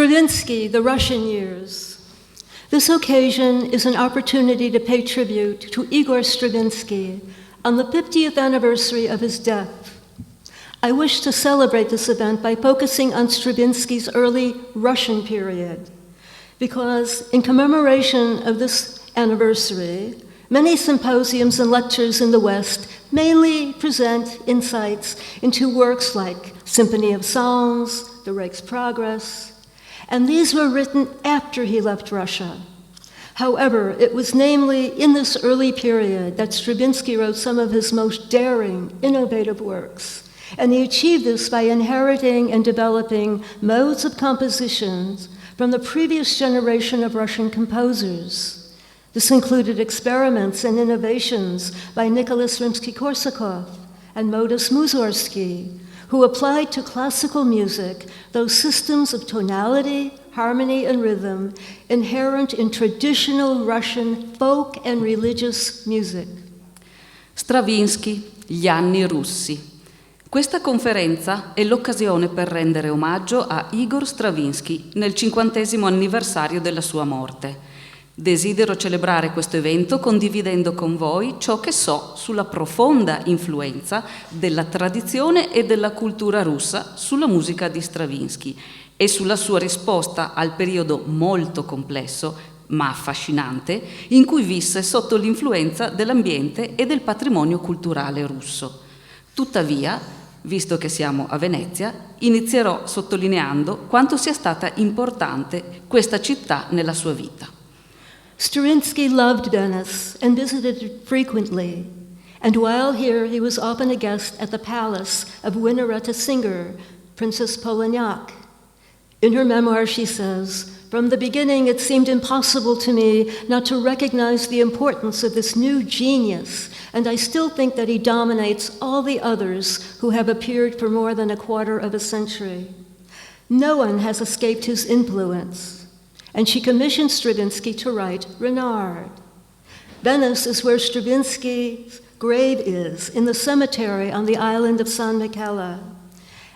Stravinsky, The Russian Years. This occasion is an opportunity to pay tribute to Igor Stravinskij on the 50th anniversary of his death. I wish to celebrate this event by focusing on Stravinsky's early Russian period, because in commemoration of this anniversary, many symposiums and lectures in the West mainly present insights into works like Symphony of Songs, The Rake's Progress, and these were written after he left Russia. However, it was namely in this early period that Stravinsky wrote some of his most daring, innovative works, and he achieved this by inheriting and developing modes of compositions from the previous generation of Russian composers. This included experiments and innovations by Nicholas Rimsky-Korsakov and Modest Mussorgsky, who applied to classical music those systems of tonality, harmony, and rhythm inherent in traditional Russian folk and religious music. Stravinskij, gli anni russi. Questa conferenza è l'occasione per rendere omaggio a Igor Stravinskij nel 50° anniversario della sua morte. Desidero celebrare questo evento condividendo con voi ciò che so sulla profonda influenza della tradizione e della cultura russa sulla musica di Stravinskij e sulla sua risposta al periodo molto complesso, ma affascinante, in cui visse sotto l'influenza dell'ambiente e del patrimonio culturale russo. Tuttavia, visto che siamo a Venezia, inizierò sottolineando quanto sia stata importante questa città nella sua vita. Stravinsky loved Venice and visited it frequently, and while here he was often a guest at the palace of Winnaretta Singer, Princess Polignac. In her memoir she says, "From the beginning it seemed impossible to me not to recognize the importance of this new genius, and I still think that he dominates all the others who have appeared for more than a quarter of a century. No one has escaped his influence." And she commissioned Stravinsky to write Renard. Venice is where Stravinsky's grave is, in the cemetery on the island of San Michele.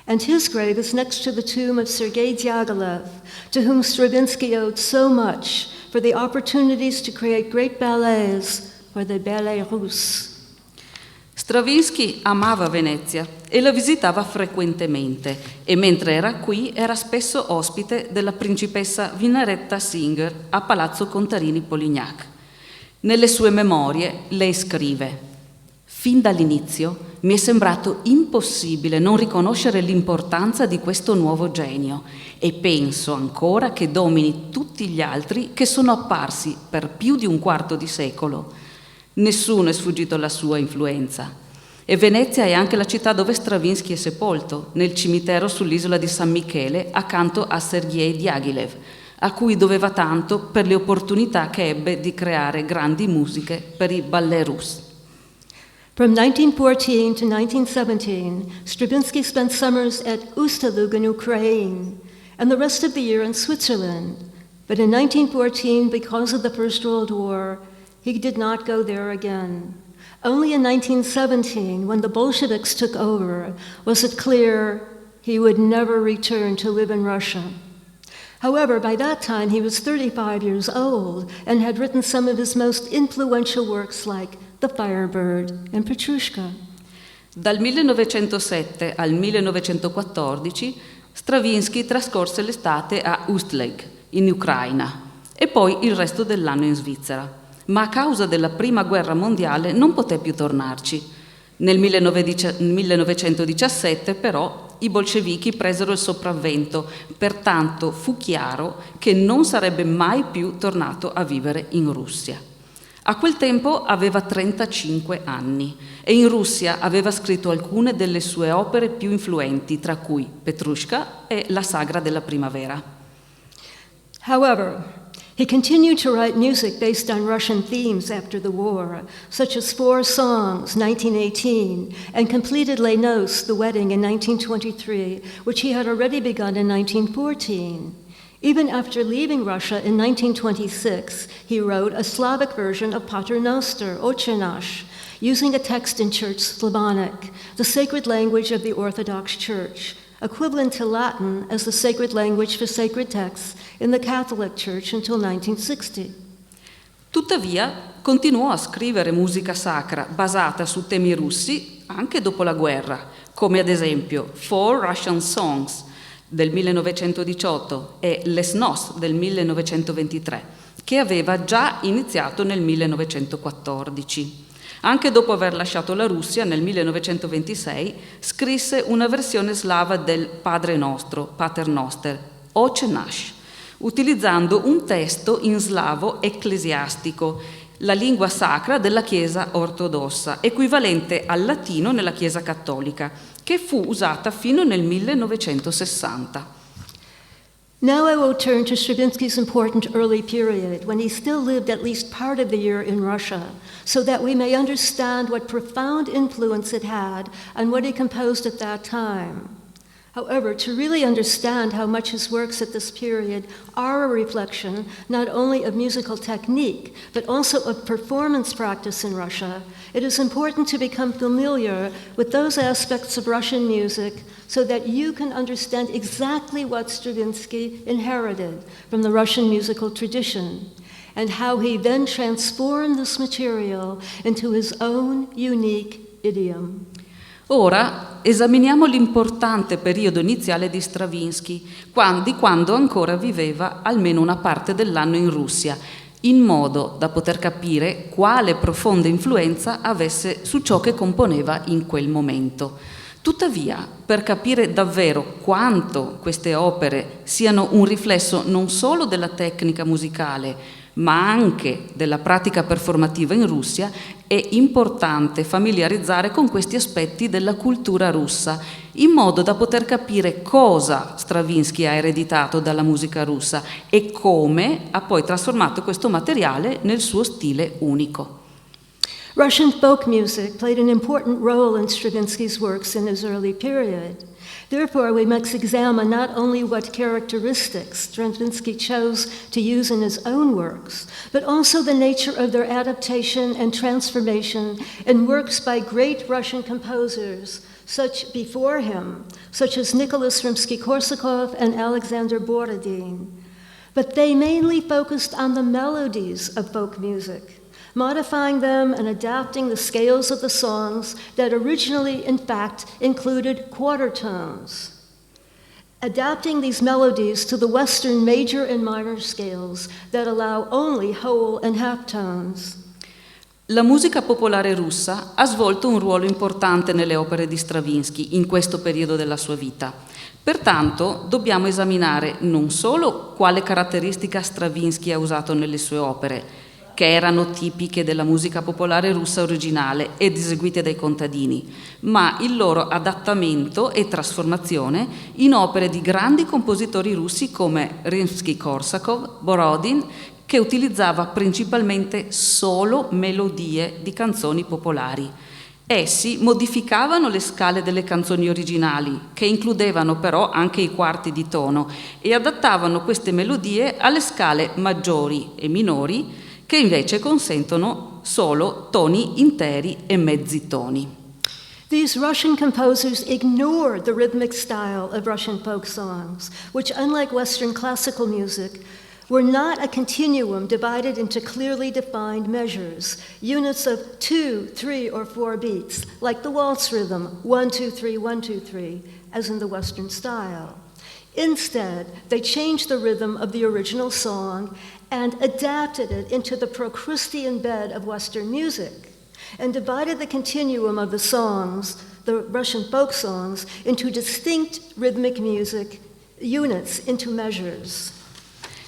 And his grave is next to the tomb of Sergei Diaghilev, to whom Stravinsky owed so much for the opportunities to create great ballets for the Ballets Russes. Stravinskij amava Venezia e la visitava frequentemente e mentre era qui era spesso ospite della principessa Winnaretta Singer a Palazzo Contarini Polignac. Nelle sue memorie lei scrive: «Fin dall'inizio mi è sembrato impossibile non riconoscere l'importanza di questo nuovo genio e penso ancora che domini tutti gli altri che sono apparsi per più di un quarto di secolo. Nessuno è sfuggito alla sua influenza. E Venezia è anche la città dove Stravinskij è sepolto, nel cimitero sull'isola di San Michele, accanto a Sergei Diaghilev, a cui doveva tanto per le opportunità che ebbe di creare grandi musiche per i ballets russi. From 1914 to 1917, Stravinsky spent summers at Ustalug in Ukraine and the rest of the year in Switzerland. But in 1914, because of the First World War, he did not go there again. Only in 1917, when the Bolsheviks took over, was it clear he would never return to live in Russia. However, by that time he was 35 years old and had written some of his most influential works like The Firebird and Petrushka. Dal 1907 al 1914 Stravinskij trascorse l'estate a Ustleg, in Ucraina, e poi il resto dell'anno in Svizzera. Ma a causa della Prima Guerra Mondiale non poté più tornarci. Nel 1917, però, i bolscevichi presero il sopravvento, pertanto fu chiaro che non sarebbe mai più tornato a vivere in Russia. A quel tempo aveva 35 anni e in Russia aveva scritto alcune delle sue opere più influenti, tra cui Petrushka e La Sagra della Primavera. However, he continued to write music based on Russian themes after the war, such as Four Songs, 1918, and completed Les Noces, The Wedding, in 1923, which he had already begun in 1914. Even after leaving Russia in 1926, he wrote a Slavic version of Pater Noster, Otche Nash, using a text in Church Slavonic, the sacred language of the Orthodox Church, equivalent to Latin as the sacred language for sacred texts in the Catholic Church until 1960. Tuttavia, continuò a scrivere musica sacra basata su temi russi anche dopo la guerra, come ad esempio Four Russian Songs del 1918 e Les Nos del 1923, che aveva già iniziato nel 1914. Anche dopo aver lasciato la Russia, nel 1926 scrisse una versione slava del Padre Nostro, Pater Noster, Oče naš, utilizzando un testo in slavo ecclesiastico, la lingua sacra della Chiesa ortodossa, equivalente al latino nella Chiesa cattolica, che fu usata fino nel 1960. Now I will turn to Stravinsky's important early period, when he still lived at least part of the year in Russia, so that we may understand what profound influence it had on what he composed at that time. However, to really understand how much his works at this period are a reflection not only of musical technique, but also of performance practice in Russia, it is important to become familiar with those aspects of Russian music so that you can understand exactly what Stravinsky inherited from the Russian musical tradition, and how he then transformed this material into his own unique idiom. Ora esaminiamo l'importante periodo iniziale di Stravinskij, quando ancora viveva almeno una parte dell'anno in Russia, in modo da poter capire quale profonda influenza avesse su ciò che componeva in quel momento. Tuttavia, per capire davvero quanto queste opere siano un riflesso non solo della tecnica musicale, ma anche della pratica performativa in Russia, è importante familiarizzare con questi aspetti della cultura russa, in modo da poter capire cosa Stravinskij ha ereditato dalla musica russa e come ha poi trasformato questo materiale nel suo stile unico. Russian folk music played an important role in Stravinsky's works in his early period. Therefore, we must examine not only what characteristics Stravinsky chose to use in his own works, but also the nature of their adaptation and transformation in works by great Russian composers such before him, such as Nicholas Rimsky-Korsakov and Alexander Borodin. But they mainly focused on the melodies of folk music, modifying them and adapting the scales of the songs that originally, in fact, included quarter tones. Adapting these melodies to the Western major and minor scales that allow only whole and half tones. La musica popolare russa ha svolto un ruolo importante nelle opere di Stravinskij in questo periodo della sua vita. Pertanto dobbiamo esaminare non solo quale caratteristica Stravinskij ha usato nelle sue opere, che erano tipiche della musica popolare russa originale ed eseguite dai contadini, ma il loro adattamento e trasformazione in opere di grandi compositori russi come Rimsky-Korsakov, Borodin, che utilizzava principalmente solo melodie di canzoni popolari. Essi modificavano le scale delle canzoni originali, che includevano però anche i quarti di tono, e adattavano queste melodie alle scale maggiori e minori, che invece consentono solo toni interi e mezzi toni. These Russian composers ignored the rhythmic style of Russian folk songs, which, unlike Western classical music, were not a continuum divided into clearly defined measures, units of 2, 3, or 4 beats, like the waltz rhythm, 1, 2, 3, 1, 2, 3, as in the Western style. Instead, they changed the rhythm of the original song and adapted it into the Procrustean bed of Western music, and divided the continuum of the songs, the Russian folk songs, into distinct rhythmic music units, into measures.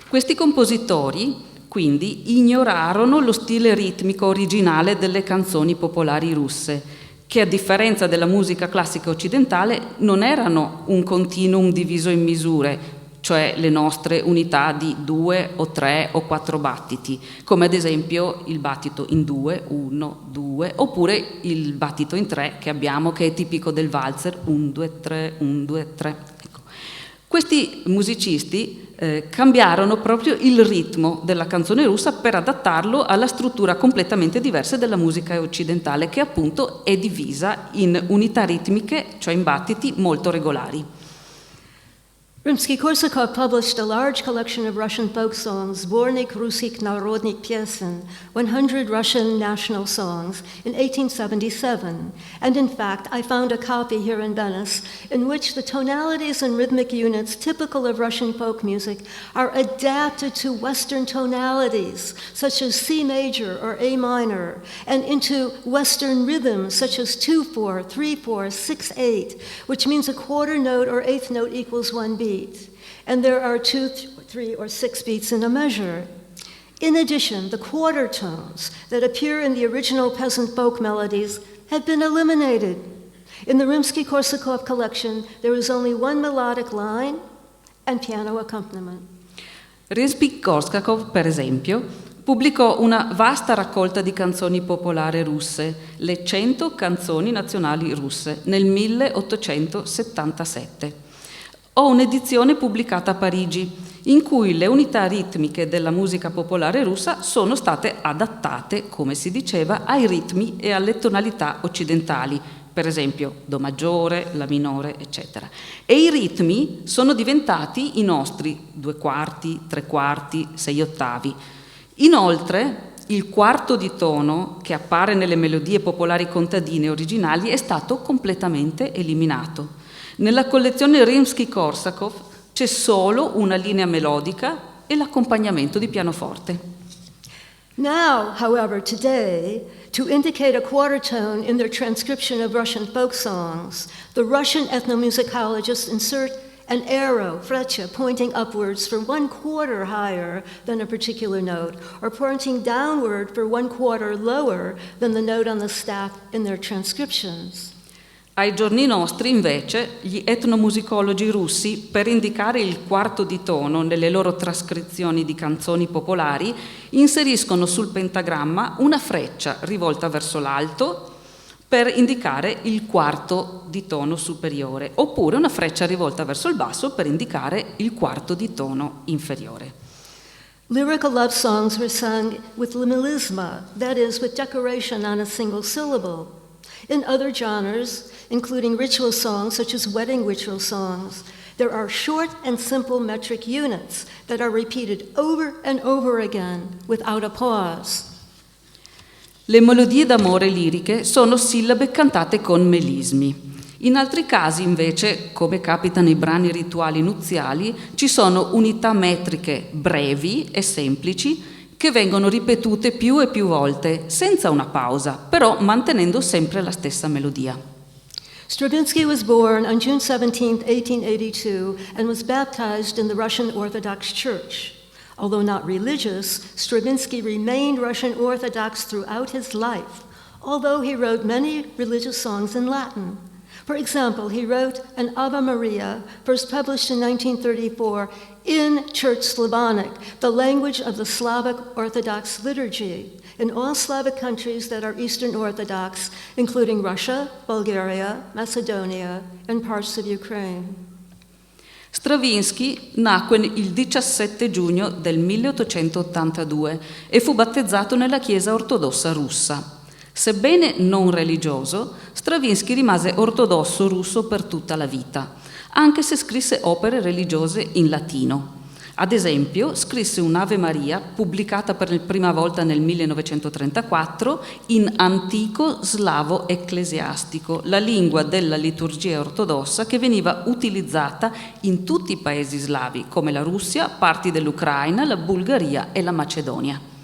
Questi compositori, quindi, ignorarono lo stile ritmico originale delle canzoni popolari russe, che a differenza della musica classica occidentale non erano un continuum diviso in misure, cioè le nostre unità di 2 o 3 o 4 battiti, come ad esempio il battito in 2, 1, 2, oppure il battito in 3 che abbiamo, che è tipico del valzer, 1, 2, 3, 1, 2, 3. Ecco. Questi musicisti cambiarono proprio il ritmo della canzone russa per adattarlo alla struttura completamente diversa della musica occidentale, che appunto è divisa in unità ritmiche, cioè in battiti molto regolari. Rimsky-Korsakov published a large collection of Russian folk songs, Sbornik Russik Narodnik Piesin, 100 Russian national songs, in 1877. And in fact, I found a copy here in Venice in which the tonalities and rhythmic units typical of Russian folk music are adapted to Western tonalities, such as C major or A minor, and into Western rhythms, such as 2/4, 3/4, 6/8, which means a quarter note or eighth note equals one beat. And there are 2, 3, or 6 beats in a measure. In addition, the quarter tones that appear in the original peasant folk melodies have been eliminated. In the Rimsky-Korsakov collection, there is only one melodic line and piano accompaniment. Rimsky-Korsakov, per esempio, pubblicò una vasta raccolta di canzoni popolari russe, le 100 canzoni nazionali russe, nel 1877. Ho un'edizione pubblicata a Parigi, in cui le unità ritmiche della musica popolare russa sono state adattate, come si diceva, ai ritmi e alle tonalità occidentali, per esempio do maggiore, la minore, eccetera. E i ritmi sono diventati i nostri 2/4, 3/4, 6/8. Inoltre, il quarto di tono, che appare nelle melodie popolari contadine originali, è stato completamente eliminato. Nella collezione Rimsky-Korsakov c'è solo una linea melodica e l'accompagnamento di pianoforte. Now, however, today, to indicate a quarter tone in their transcription of Russian folk songs, the Russian ethnomusicologists insert an arrow, freccia, pointing upwards for 1/4 higher than a particular note, or pointing downward for 1/4 lower than the note on the staff in their transcriptions. Ai giorni nostri, invece, gli etnomusicologi russi, per indicare il quarto di tono nelle loro trascrizioni di canzoni popolari, inseriscono sul pentagramma una freccia rivolta verso l'alto per indicare il quarto di tono superiore, oppure una freccia rivolta verso il basso per indicare il quarto di tono inferiore. Lyrical love songs were sung with melisma, that is, with decoration on a single syllable. In other genres, including ritual songs such as wedding ritual songs, there are short and simple metric units that are repeated over and over again without a pause. Le melodie d'amore liriche sono sillabe cantate con melismi. In altri casi, invece, come capita nei brani rituali nuziali, ci sono unità metriche brevi e semplici che vengono ripetute più e più volte, senza una pausa, però mantenendo sempre la stessa melodia. Stravinsky was born on June 17, 1882, and was baptized in the Russian Orthodox Church. Although not religious, Stravinsky remained Russian Orthodox throughout his life, although he wrote many religious songs in Latin. For example, he wrote an Ave Maria, first published in 1934, in Church Slavonic, the language of the Slavic Orthodox liturgy, in all Slavic countries that are Eastern Orthodox, including Russia, Bulgaria, Macedonia, and parts of Ukraine. Stravinskij nacque il 17 giugno del 1882 e fu battezzato nella Chiesa ortodossa russa. Sebbene non religioso, Stravinskij rimase ortodosso russo per tutta la vita, anche se scrisse opere religiose in latino. Ad esempio, scrisse un'Ave Maria, pubblicata per la prima volta nel 1934, in antico slavo ecclesiastico, la lingua della liturgia ortodossa che veniva utilizzata in tutti i paesi slavi, come la Russia, parti dell'Ucraina, la Bulgaria e la Macedonia.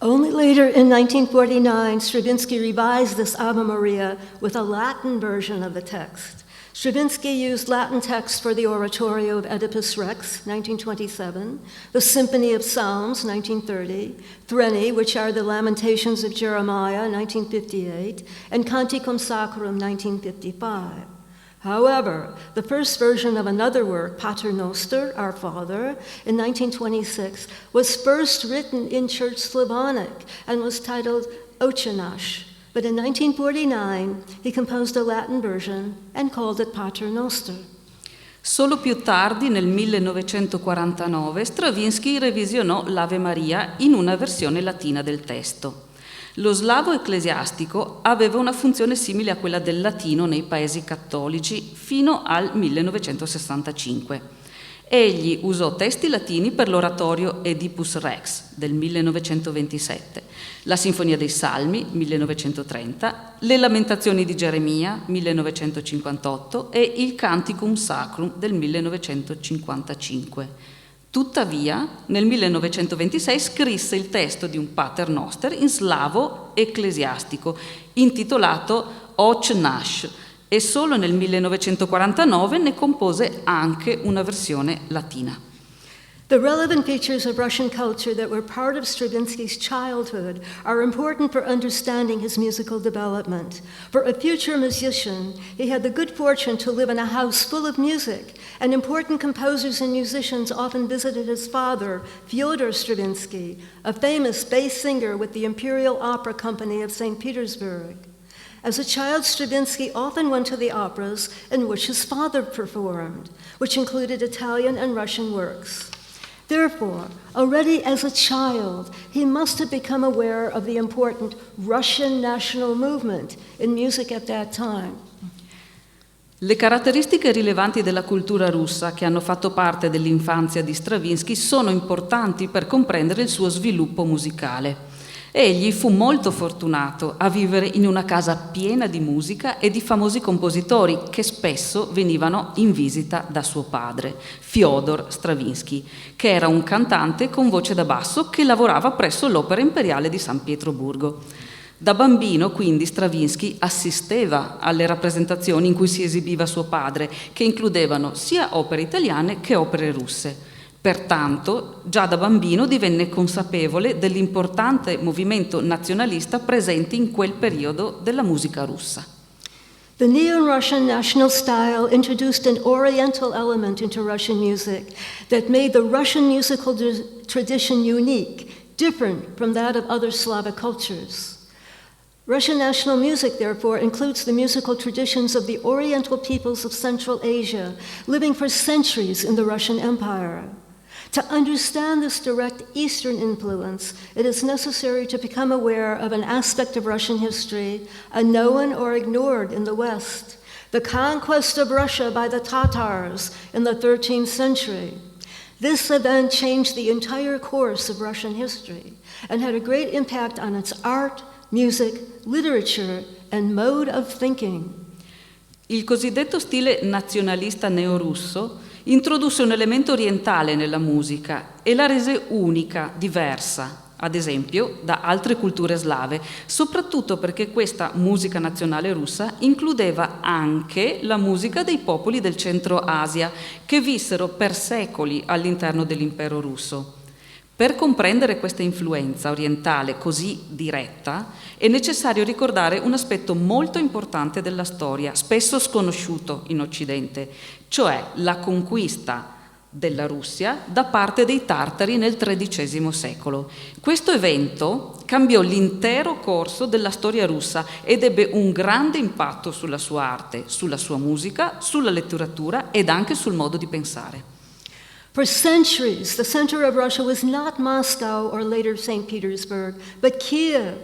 Only later, in 1949, Stravinsky revised this Ave Maria with a Latin version of the text. Stravinsky used Latin texts for the oratorio of Oedipus Rex, 1927, the Symphony of Psalms, 1930, Threni, which are the Lamentations of Jeremiah, 1958, and Canticum Sacrum, 1955. However, the first version of another work, Pater Noster, Our Father, in 1926, was first written in Church Slavonic and was titled Ochanash. But in 1949, he composed a Latin version and called it Pater Noster. Solo più tardi, nel 1949, Stravinskij revisionò l'Ave Maria in una versione latina del testo. Lo slavo ecclesiastico aveva una funzione simile a quella del latino nei paesi cattolici fino al 1965. Egli usò testi latini per l'oratorio Oedipus Rex del 1927, la Sinfonia dei Salmi 1930, le Lamentazioni di Geremia 1958 e il Canticum Sacrum del 1955. Tuttavia, nel 1926 scrisse il testo di un Pater Noster in slavo ecclesiastico intitolato Oce Nash, e solo nel 1949 ne compose anche una versione latina. The relevant features of Russian culture that were part of Stravinsky's childhood are important for understanding his musical development. For a future musician, he had the good fortune to live in a house full of music, and important composers and musicians often visited his father, Fyodor Stravinsky, a famous bass singer with the Imperial Opera Company of St. Petersburg. As a child, Stravinsky often went to the operas in which his father performed, which included Italian and Russian works. Therefore, already as a child, he must have become aware of the important Russian national movement in music at that time. Le caratteristiche rilevanti della cultura russa che hanno fatto parte dell'infanzia di Stravinsky sono importanti per comprendere il suo sviluppo musicale. Egli fu molto fortunato a vivere in una casa piena di musica e di famosi compositori che spesso venivano in visita da suo padre, Fyodor Stravinskij, che era un cantante con voce da basso che lavorava presso l'Opera Imperiale di San Pietroburgo. Da bambino, quindi, Stravinskij assisteva alle rappresentazioni in cui si esibiva suo padre, che includevano sia opere italiane che opere russe. Pertanto, già da bambino divenne consapevole dell'importante movimento nazionalista presente in quel periodo della musica russa. The Neo-Russian national style introduced an Oriental element into Russian music that made the Russian musical tradition unique, different from that of other Slavic cultures. Russian national music, therefore, includes the musical traditions of the Oriental peoples of Central Asia, living for centuries in the Russian Empire. To understand this direct Eastern influence, it is necessary to become aware of an aspect of Russian history unknown or ignored in the West, the conquest of Russia by the Tatars in the 13th century. This event changed the entire course of Russian history and had a great impact on its art, music, literature, and mode of thinking. Il cosiddetto stile nazionalista neorusso introdusse un elemento orientale nella musica e la rese unica, diversa, ad esempio, da altre culture slave, soprattutto perché questa musica nazionale russa includeva anche la musica dei popoli del Centro Asia, che vissero per secoli all'interno dell'impero russo. Per comprendere questa influenza orientale così diretta è necessario ricordare un aspetto molto importante della storia, spesso sconosciuto in Occidente, cioè la conquista della Russia da parte dei tartari nel XIII secolo. Questo evento cambiò l'intero corso della storia russa ed ebbe un grande impatto sulla sua arte, sulla sua musica, sulla letteratura ed anche sul modo di pensare. For centuries, the center of Russia was not Moscow or later St. Petersburg, but Kiev.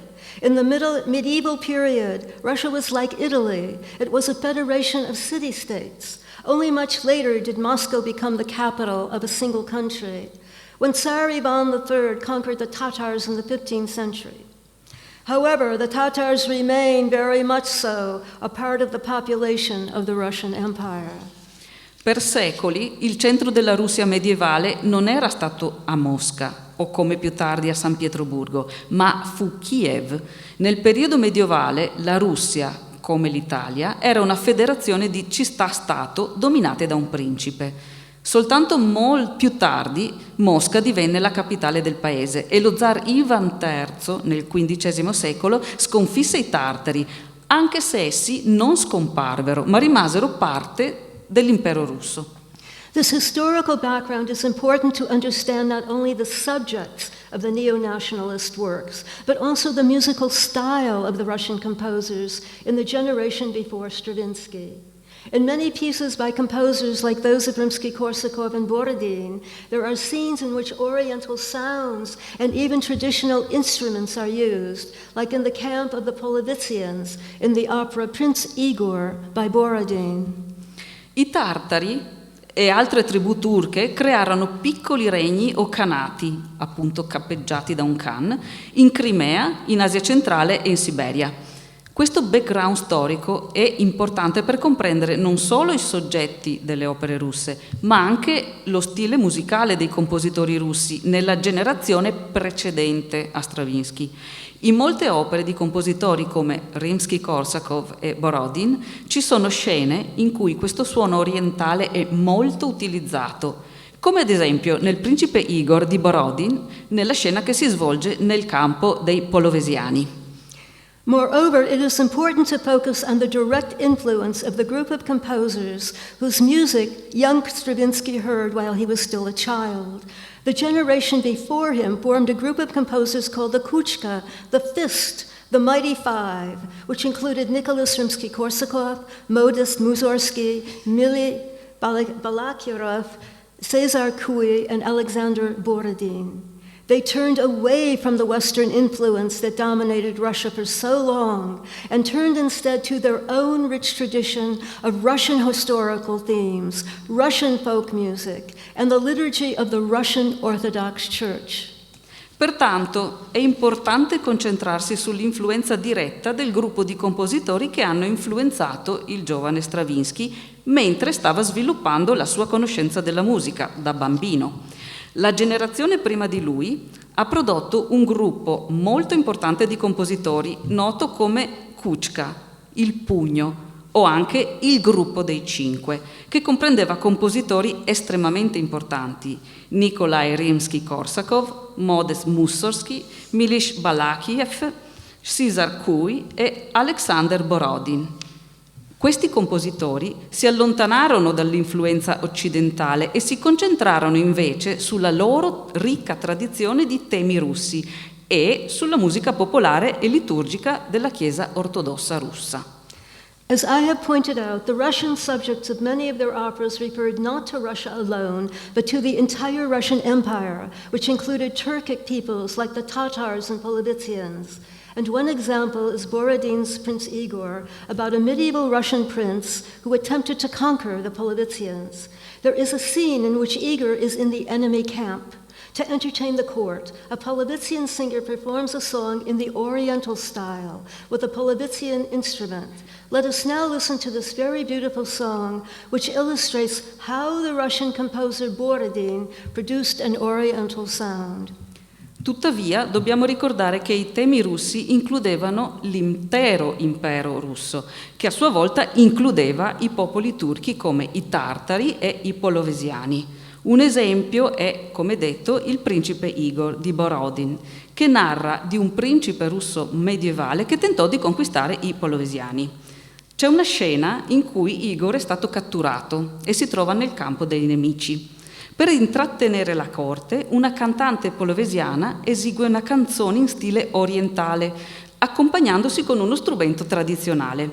In the medieval period, Russia was like Italy. It was a federation of city-states. Only much later did Moscow become the capital of a single country, when Tsar Ivan III conquered the Tatars in the 15th century. However, the Tatars remain very much so a part of the population of the Russian Empire. Per secoli il centro della Russia medievale non era stato a Mosca o come più tardi a San Pietroburgo, ma fu Kiev. Nel periodo medievale la Russia, come l'Italia, era una federazione di città-stato dominate da un principe. Soltanto più tardi Mosca divenne la capitale del paese e lo zar Ivan III nel XV secolo sconfisse i tartari, anche se essi non scomparvero, ma rimasero parte dell'impero russo. This historical background is important to understand not only the subjects of the neo-nationalist works, but also the musical style of the Russian composers in the generation before Stravinsky. In many pieces by composers like those of Rimsky-Korsakov and Borodin, there are scenes in which Oriental sounds and even traditional instruments are used, like in the camp of the Polovitsians in the opera Prince Igor by Borodin. I tartari e altre tribù turche crearono piccoli regni o khanati, appunto cappeggiati da un khan, in Crimea, in Asia centrale e in Siberia. Questo background storico è importante per comprendere non solo i soggetti delle opere russe, ma anche lo stile musicale dei compositori russi nella generazione precedente a Stravinskij. In molte opere di compositori come Rimskij-Korsakov e Borodin ci sono scene in cui questo suono orientale è molto utilizzato, come ad esempio nel Principe Igor di Borodin, nella scena che si svolge nel campo dei polovesiani. Moreover, it is important to focus on the direct influence of the group of composers whose music young Stravinsky heard while he was still a child. The generation before him formed a group of composers called the Kuchka, the Fist, the Mighty Five, which included Nicholas Rimsky-Korsakov, Modest Mussorgsky, Mily Balakirev, Cesar Cui, and Alexander Borodin. They turned away from the Western influence that dominated Russia for so long and turned instead to their own rich tradition of Russian historical themes, Russian folk music, and the liturgy of the Russian Orthodox Church. Pertanto è importante concentrarsi sull'influenza diretta del gruppo di compositori che hanno influenzato il giovane Stravinskij mentre stava sviluppando la sua conoscenza della musica da bambino. La generazione prima di lui ha prodotto un gruppo molto importante di compositori noto come Kuchka, il pugno, o anche il gruppo dei cinque, che comprendeva compositori estremamente importanti: Nikolai Rimsky-Korsakov, Modest Mussorgsky, Milish Balakiev, Cesar Cui e Alexander Borodin. Questi compositori si allontanarono dall'influenza occidentale e si concentrarono invece sulla loro ricca tradizione di temi russi e sulla musica popolare e liturgica della Chiesa ortodossa russa. As I have pointed out, the Russian subjects of many of their operas referred not to Russia alone, but to the entire Russian Empire, which included Turkic peoples like the Tatars and Polovitians. And one example is Borodin's Prince Igor, about a medieval Russian prince who attempted to conquer the Polovitians. There is a scene in which Igor is in the enemy camp. To entertain the court, a Polovitian singer performs a song in the Oriental style with a Polovitian instrument. Let us now listen to this very beautiful song, which illustrates how the Russian composer Borodin produced an Oriental sound. Tuttavia, dobbiamo ricordare che i temi russi includevano l'intero impero russo, che a sua volta includeva i popoli turchi come i tartari e i polovesiani. Un esempio è, come detto, il Principe Igor di Borodin, che narra di un principe russo medievale che tentò di conquistare i polovesiani. C'è una scena in cui Igor è stato catturato e si trova nel campo dei nemici. Per intrattenere la corte, una cantante polovesiana esegue una canzone in stile orientale, accompagnandosi con uno strumento tradizionale.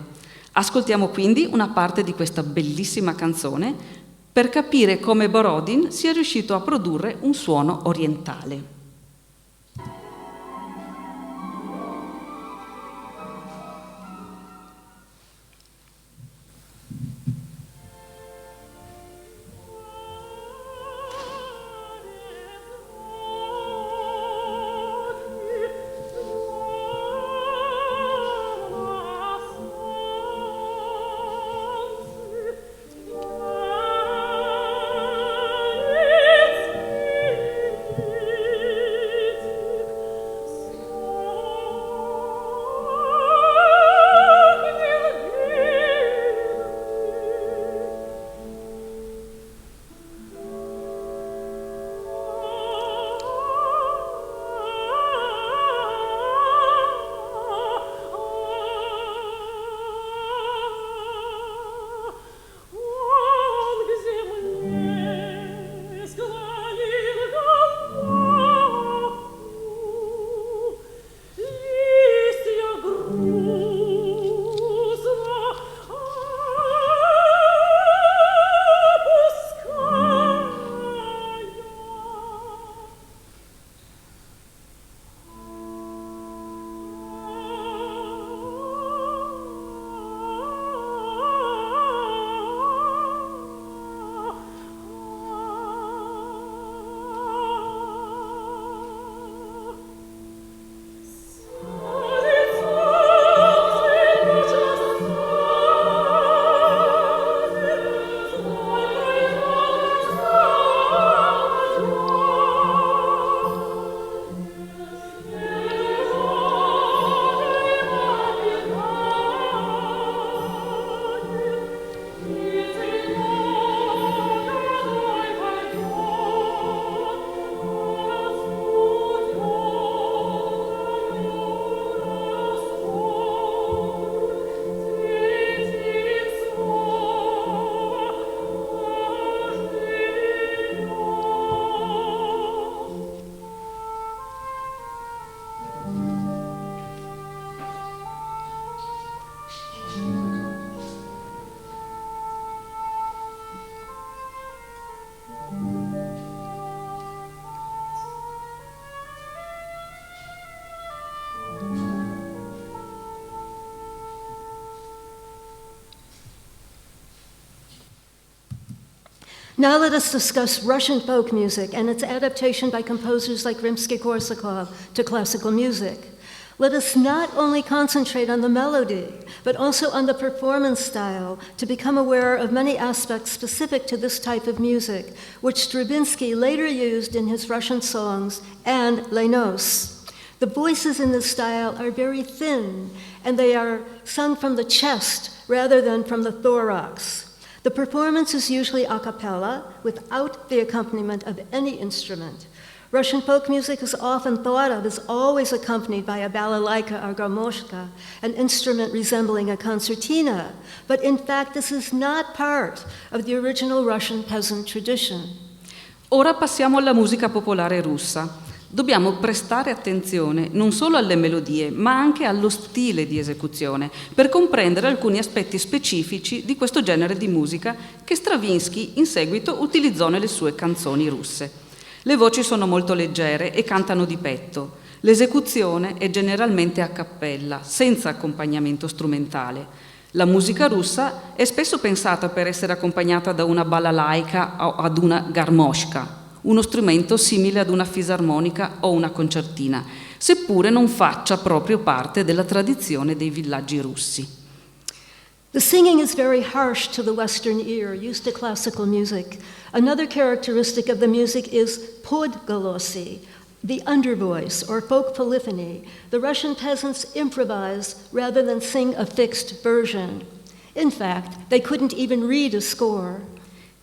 Ascoltiamo quindi una parte di questa bellissima canzone per capire come Borodin sia riuscito a produrre un suono orientale. Now let us discuss Russian folk music and its adaptation by composers like Rimsky-Korsakov to classical music. Let us not only concentrate on the melody, but also on the performance style to become aware of many aspects specific to this type of music, which Stravinsky later used in his Russian songs and Les Noces. The voices in this style are very thin, and they are sung from the chest rather than from the thorax. The performance is usually a cappella, without the accompaniment of any instrument. Russian folk music is often thought of as always accompanied by a balalaika or garmoshka, an instrument resembling a concertina, but in fact this is not part of the original Russian peasant tradition. Ora passiamo alla musica popolare russa. Dobbiamo prestare attenzione non solo alle melodie, ma anche allo stile di esecuzione, per comprendere alcuni aspetti specifici di questo genere di musica che Stravinskij in seguito utilizzò nelle sue canzoni russe. Le voci sono molto leggere e cantano di petto. L'esecuzione è generalmente a cappella, senza accompagnamento strumentale. La musica russa è spesso pensata per essere accompagnata da una balalaika o ad una garmoshka, uno strumento simile ad una fisarmonica o una concertina, seppure non faccia proprio parte della tradizione dei villaggi russi. The singing is very harsh to the Western ear, used to classical music. Another characteristic of the music is podgolosi, the undervoice or folk polyphony. The Russian peasants improvise rather than sing a fixed version. In fact, they couldn't even read a score.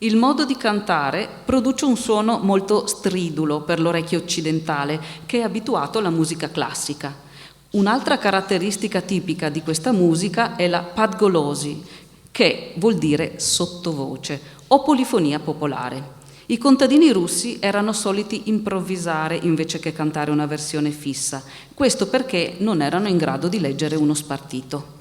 Il modo di cantare produce un suono molto stridulo per l'orecchio occidentale, che è abituato alla musica classica. Un'altra caratteristica tipica di questa musica è la padgolosi, che vuol dire sottovoce o polifonia popolare. I contadini russi erano soliti improvvisare invece che cantare una versione fissa, questo perché non erano in grado di leggere uno spartito.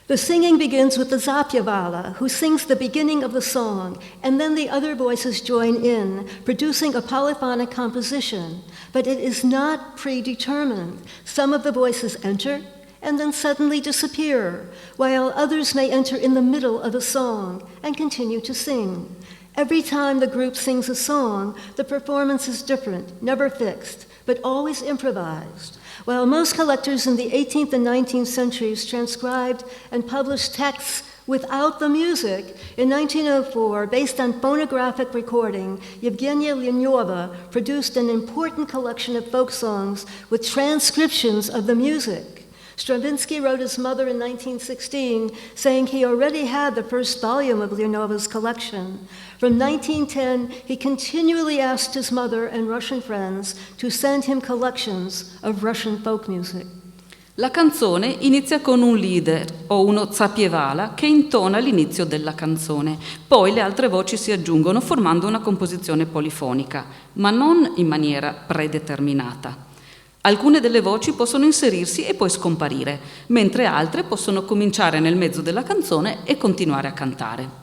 The singing begins with the Zapyevala, who sings the beginning of the song, and then the other voices join in, producing a polyphonic composition. But it is not predetermined. Some of the voices enter and then suddenly disappear, while others may enter in the middle of a song and continue to sing. Every time the group sings a song, the performance is different, never fixed, but always improvised. While most collectors in the 18th and 19th centuries transcribed and published texts without the music, in 1904, based on phonographic recording, Yevgenia Lenyova produced an important collection of folk songs with transcriptions of the music. Stravinsky wrote his mother in 1916, saying he already had the first volume of Lenyova's collection. From 1910, he continually asked his mother and Russian friends to send him collections of Russian folk music. La canzone inizia con un leader o uno zapievala che intona l'inizio della canzone, poi le altre voci si aggiungono formando una composizione polifonica, ma non in maniera predeterminata. Alcune delle voci possono inserirsi e poi scomparire, mentre altre possono cominciare nel mezzo della canzone e continuare a cantare.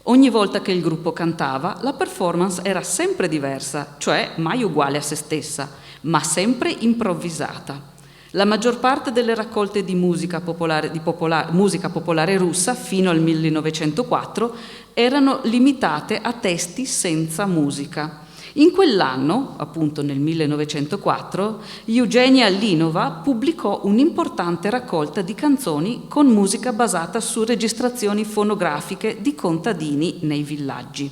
Ogni volta che il gruppo cantava, la performance era sempre diversa, cioè mai uguale a se stessa, ma sempre improvvisata. La maggior parte delle raccolte di musica popolare russa fino al 1904 erano limitate a testi senza musica. In quell'anno, appunto nel 1904, Eugenia Linova pubblicò un'importante raccolta di canzoni con musica basata su registrazioni fonografiche di contadini nei villaggi.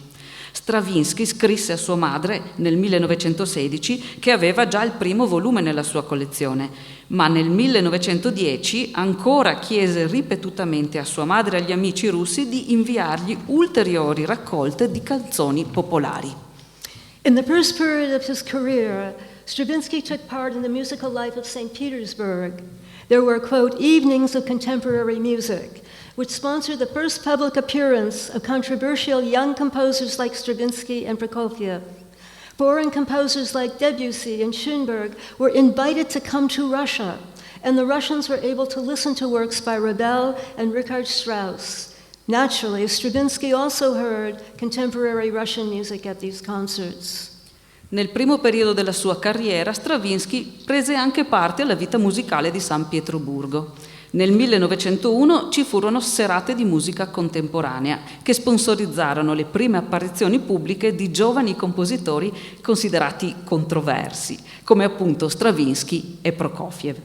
Stravinskij scrisse a sua madre nel 1916 che aveva già il primo volume nella sua collezione, ma nel 1910 ancora chiese ripetutamente a sua madre e agli amici russi di inviargli ulteriori raccolte di canzoni popolari. In the first period of his career, Stravinsky took part in the musical life of St. Petersburg. There were, quote, evenings of contemporary music, which sponsored the first public appearance of controversial young composers like Stravinsky and Prokofiev. Foreign composers like Debussy and Schoenberg were invited to come to Russia, and the Russians were able to listen to works by Ravel and Richard Strauss. Naturally, Stravinsky also heard contemporary Russian music at these concerts. Nel primo periodo della sua carriera, Stravinskij prese anche parte alla vita musicale di San Pietroburgo. Nel 1901 ci furono serate di musica contemporanea che sponsorizzarono le prime apparizioni pubbliche di giovani compositori considerati controversi, come appunto Stravinskij e Prokofiev.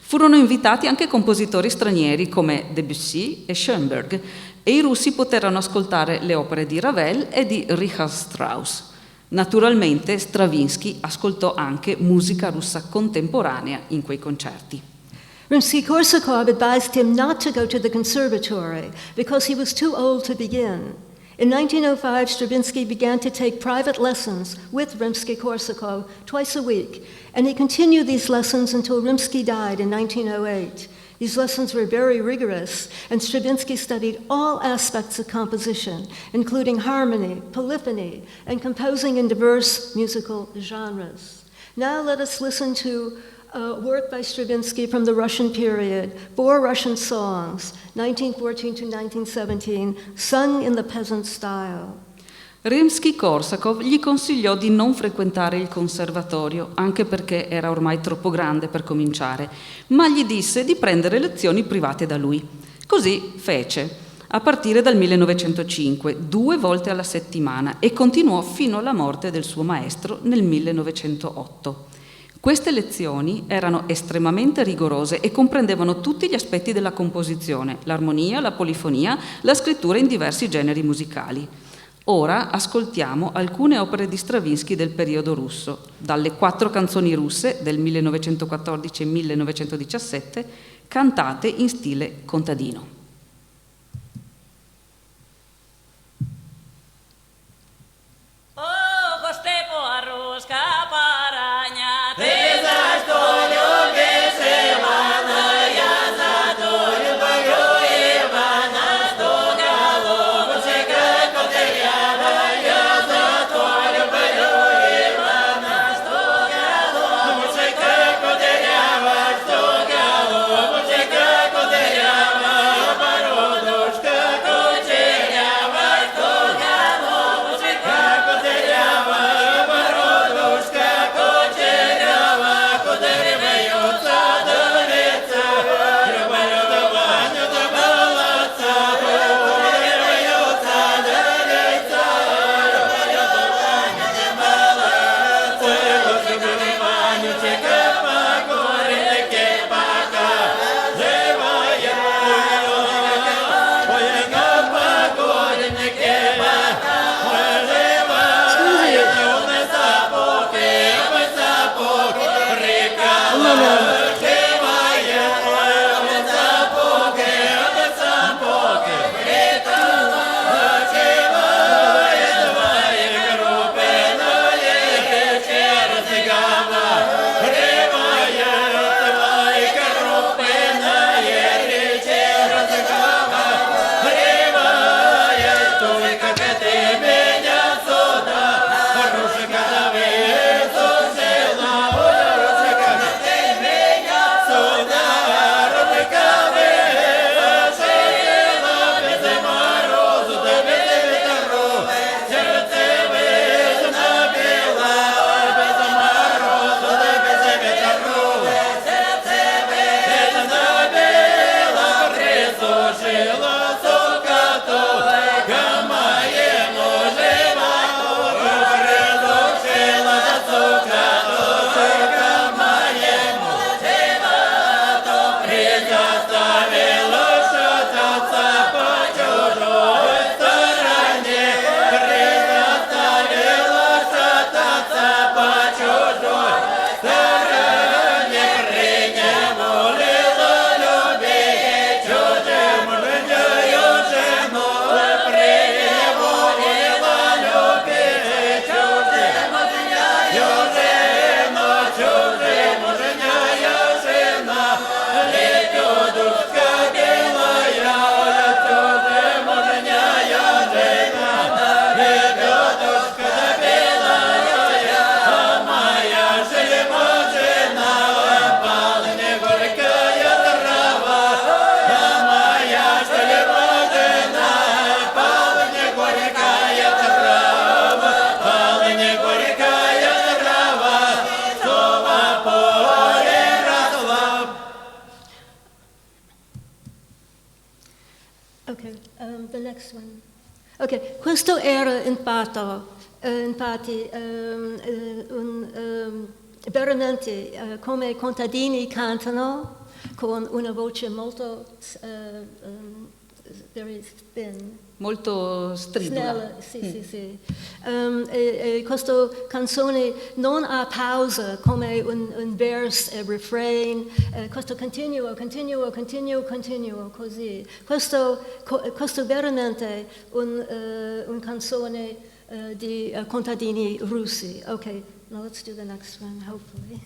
Furono invitati anche compositori stranieri come Debussy e Schoenberg, e i russi poterono ascoltare le opere di Ravel e di Richard Strauss. Naturalmente Stravinskij ascoltò anche musica russa contemporanea in quei concerti. Rimsky-Korsakov advised him not to go to the conservatory because he was too old to begin. In 1905, Stravinsky began to take private lessons with Rimsky-Korsakov twice a week, and he continued these lessons until Rimsky died in 1908. These lessons were very rigorous, and Stravinsky studied all aspects of composition, including harmony, polyphony, and composing in diverse musical genres. Now let us listen to work by Stravinsky from the Russian period, 4 Russian songs, 1914 to 1917, sung in the peasant style. Rimsky-Korsakov gli consigliò di non frequentare il conservatorio, anche perché era ormai troppo grande per cominciare, ma gli disse di prendere lezioni private da lui. Così fece, a partire dal 1905, 2 volte alla settimana, e continuò fino alla morte del suo maestro nel 1908. Queste lezioni erano estremamente rigorose e comprendevano tutti gli aspetti della composizione, l'armonia, la polifonia, la scrittura in diversi generi musicali. Ora ascoltiamo alcune opere di Stravinskij del periodo russo, dalle 4 canzoni russe del 1914 e 1917, cantate in stile contadino. Okay, the next one. Ok, questo era infatti veramente come i contadini cantano con una voce molto very thin. Molto stridula. Sì. E questa canzone non ha pausa come un verso e refrain, questo continua così. Questo veramente un canzone di contadini russi. Ok, now let's do the next one, hopefully.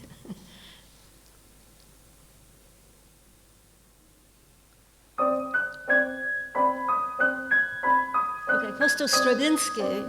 Ok, questo Stravinskij.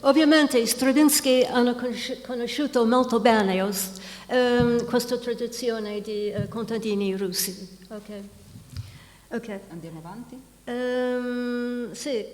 Ovviamente Stravinskij hanno conosciuto molto bene questa tradizione di contadini russi. Ok. Andiamo avanti? Sì.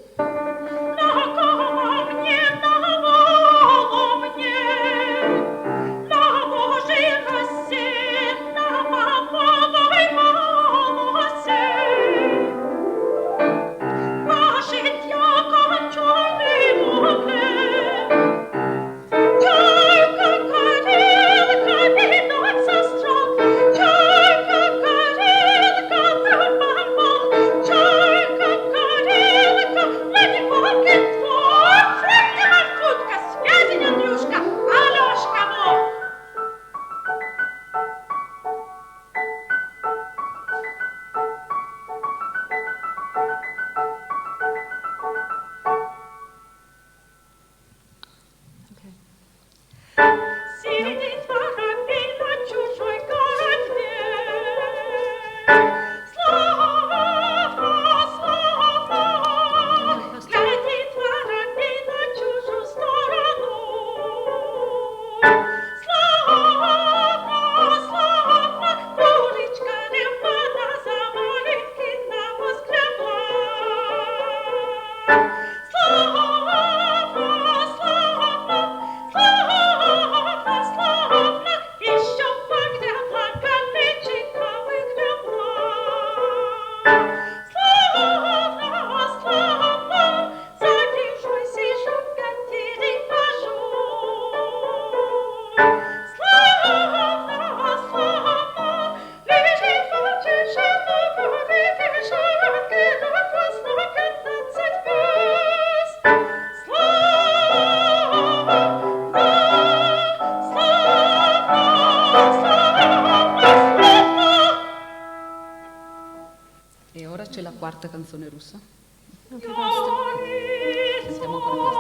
E ora c'è la quarta canzone russa. Ok, basta. Sentiamo ancora questa.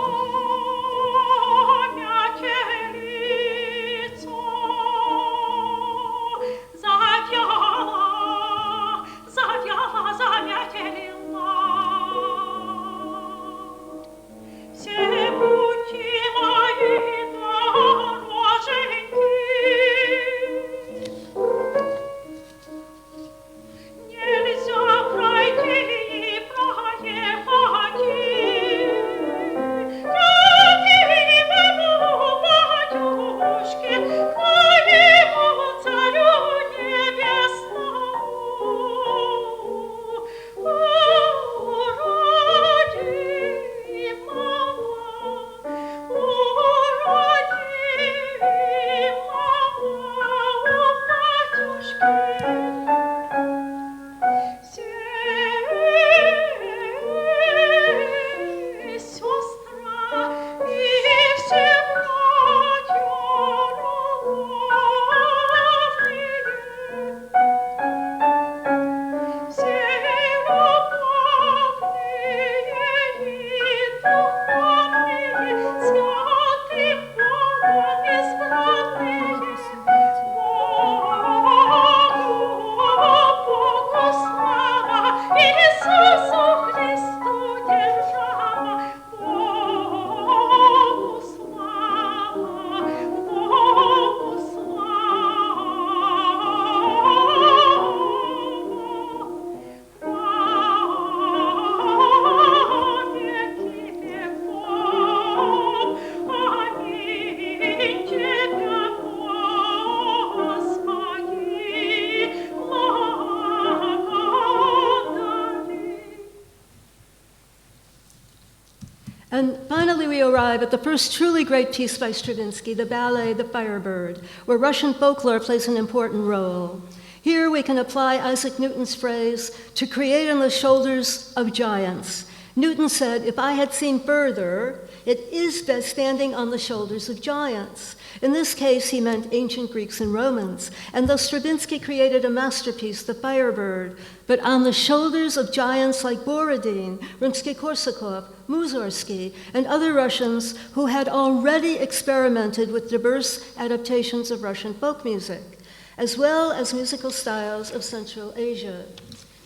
Finally, we arrive at the first truly great piece by Stravinsky, the ballet The Firebird, where Russian folklore plays an important role. Here we can apply Isaac Newton's phrase, to create on the shoulders of giants. Newton said, if I had seen further, it is best standing on the shoulders of giants. In this case, he meant ancient Greeks and Romans, and thus Stravinsky created a masterpiece, The Firebird, but on the shoulders of giants like Borodin, Rimsky-Korsakov, Mussorgsky, and other Russians who had already experimented with diverse adaptations of Russian folk music, as well as musical styles of Central Asia.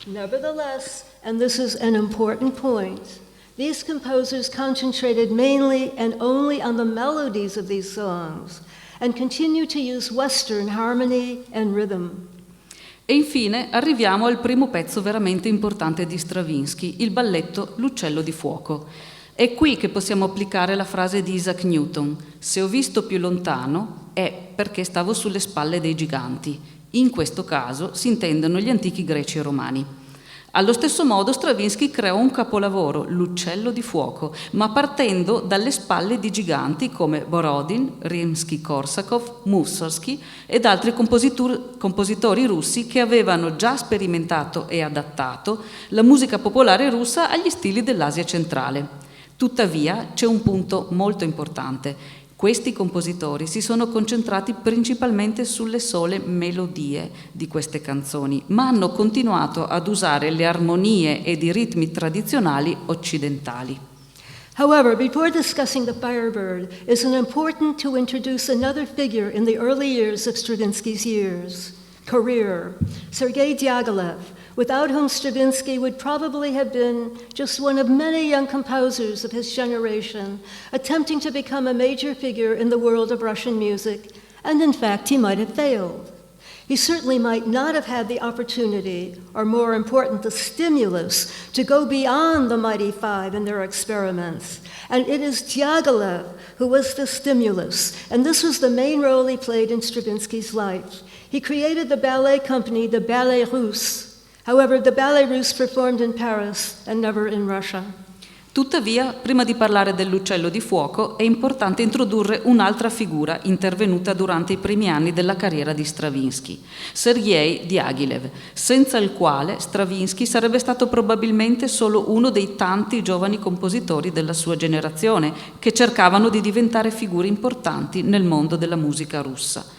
Nevertheless, and this is an important point, these composers concentrated mainly and only on the melodies of these songs and continue to use Western harmony and rhythm. E infine arriviamo al primo pezzo veramente importante di Stravinsky, il balletto L'uccello di fuoco. È qui che possiamo applicare la frase di Isaac Newton: se ho visto più lontano è perché stavo sulle spalle dei giganti. In questo caso si intendono gli antichi greci e romani. Allo stesso modo Stravinsky creò un capolavoro, L'uccello di fuoco, ma partendo dalle spalle di giganti come Borodin, Rimsky-Korsakov, Mussorgsky ed altri compositori russi che avevano già sperimentato e adattato la musica popolare russa agli stili dell'Asia centrale. Tuttavia c'è un punto molto importante. Questi compositori si sono concentrati principalmente sulle sole melodie di queste canzoni, ma hanno continuato ad usare le armonie ed i ritmi tradizionali occidentali. However, before discussing The Firebird, it's important to introduce another figure in the early years of Stravinsky's career, Sergei Diaghilev, without whom Stravinsky would probably have been just one of many young composers of his generation, attempting to become a major figure in the world of Russian music, and in fact, he might have failed. He certainly might not have had the opportunity, or more important, the stimulus, to go beyond the Mighty Five in their experiments. And it is Diaghilev who was the stimulus, and this was the main role he played in Stravinsky's life. He created the ballet company, the Ballet Russe. However, the Ballet Russe performed in Paris and never in Russia. Tuttavia, prima di parlare dell'uccello di fuoco, è importante introdurre un'altra figura intervenuta durante i primi anni della carriera di Stravinsky, Sergei Diaghilev, senza il quale Stravinsky sarebbe stato probabilmente solo uno dei tanti giovani compositori della sua generazione che cercavano di diventare figure importanti nel mondo della musica russa.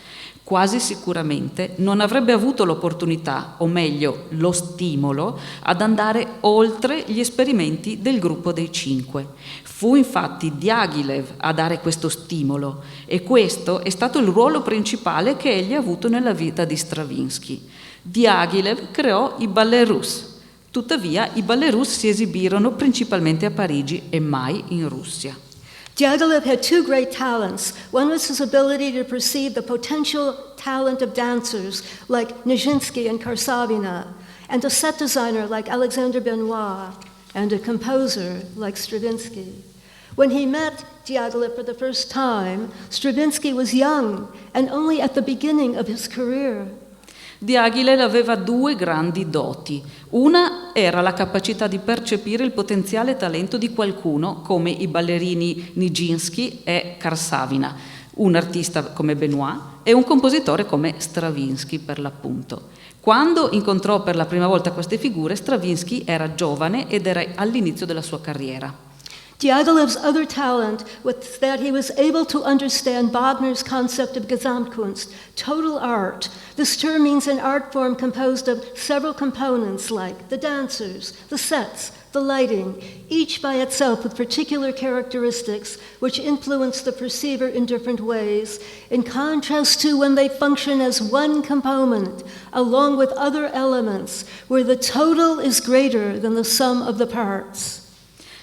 Quasi sicuramente non avrebbe avuto l'opportunità, o meglio lo stimolo, ad andare oltre gli esperimenti del gruppo dei cinque. Fu infatti Diaghilev a dare questo stimolo e questo è stato il ruolo principale che egli ha avuto nella vita di Stravinsky. Diaghilev creò i Ballet Russe. Tuttavia i Ballet Russe si esibirono principalmente a Parigi e mai in Russia. Diaghilev had two great talents. One was his ability to perceive the potential talent of dancers like Nijinsky and Karsavina, and a set designer like Alexander Benoit, and a composer like Stravinsky. When he met Diaghilev for the first time, Stravinsky was young and only at the beginning of his career. Diaghilev aveva due grandi doti. Una era la capacità di percepire il potenziale talento di qualcuno, come i ballerini Nijinsky e Karsavina, un artista come Benoit e un compositore come Stravinsky per l'appunto. Quando incontrò per la prima volta queste figure, Stravinsky era giovane ed era all'inizio della sua carriera. Diaghilev's other talent was that he was able to understand Wagner's concept of Gesamtkunst, total art. This term means an art form composed of several components like the dancers, the sets, the lighting, each by itself with particular characteristics which influence the perceiver in different ways, in contrast to when they function as one component, along with other elements, where the total is greater than the sum of the parts.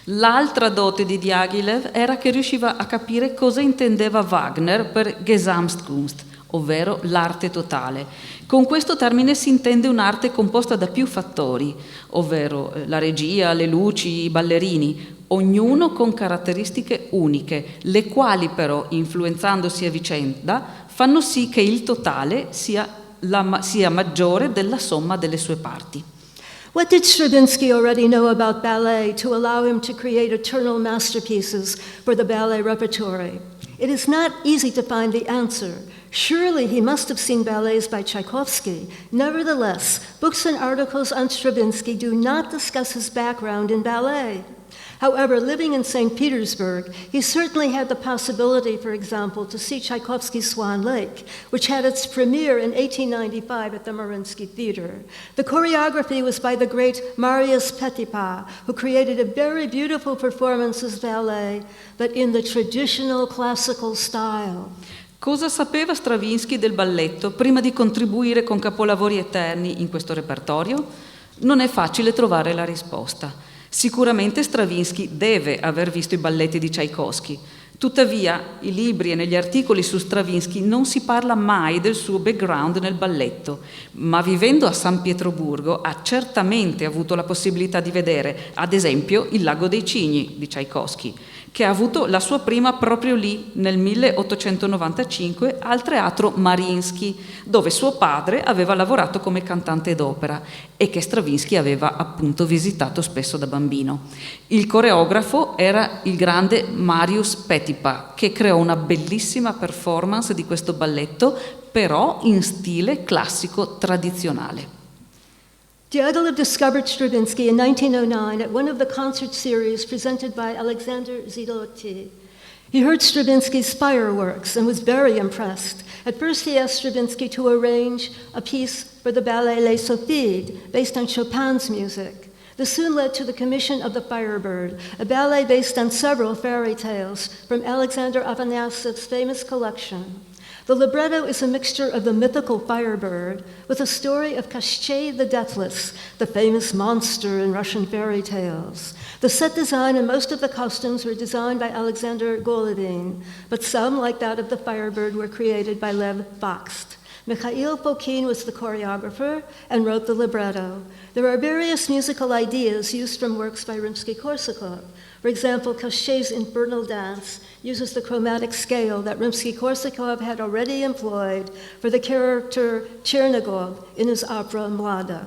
L'altra dote di Diaghilev era che riusciva a capire cosa intendeva Wagner per Gesamtkunst, ovvero l'arte totale. Con questo termine si intende un'arte composta da più fattori, ovvero la regia, le luci, i ballerini, ognuno con caratteristiche uniche, le quali però, influenzandosi a vicenda, fanno sì che il totale sia maggiore della somma delle sue parti. What did Stravinsky already know about ballet to allow him to create eternal masterpieces for the ballet repertory? It is not easy to find the answer. Surely he must have seen ballets by Tchaikovsky. Nevertheless, books and articles on Stravinsky do not discuss his background in ballet. However, living in St. Petersburg, he certainly had the possibility, for example, to see Tchaikovsky's Swan Lake, which had its premiere in 1895 at the Mariinsky Theater. The choreography was by the great Marius Petipa, who created a very beautiful performance as ballet, but in the traditional classical style. Cosa sapeva Stravinskij del balletto prima di contribuire con capolavori eterni in questo repertorio? Non è facile trovare la risposta. Sicuramente Stravinskij deve aver visto i balletti di Tchaikovsky. Tuttavia, i libri e negli articoli su Stravinskij non si parla mai del suo background nel balletto, ma vivendo a San Pietroburgo ha certamente avuto la possibilità di vedere, ad esempio, Il Lago dei Cigni di Tchaikovsky, che ha avuto la sua prima proprio lì, nel 1895, al Teatro Mariinsky, dove suo padre aveva lavorato come cantante d'opera e che Stravinskij aveva appunto visitato spesso da bambino. Il coreografo era il grande Marius Petipa, che creò una bellissima performance di questo balletto, però in stile classico tradizionale. Diaghilev discovered Stravinsky in 1909 at one of the concert series presented by Alexander Zidotti. He heard Stravinsky's fireworks and was very impressed. At first he asked Stravinsky to arrange a piece for the ballet Les Sophides, based on Chopin's music. This soon led to the commission of The Firebird, a ballet based on several fairy tales from Alexander Afanasyev's famous collection. The libretto is a mixture of the mythical Firebird with a story of Koschei the Deathless, the famous monster in Russian fairy tales. The set design and most of the costumes were designed by Alexander Golovin, but some, like that of the Firebird, were created by Lev Bakst. Mikhail Fokin was the choreographer and wrote the libretto. There are various musical ideas used from works by Rimsky-Korsakov. For example, Koschei's Infernal Dance uses the chromatic scale that Rimsky-Korsakov had already employed for the character Chernigov in his opera Mlada.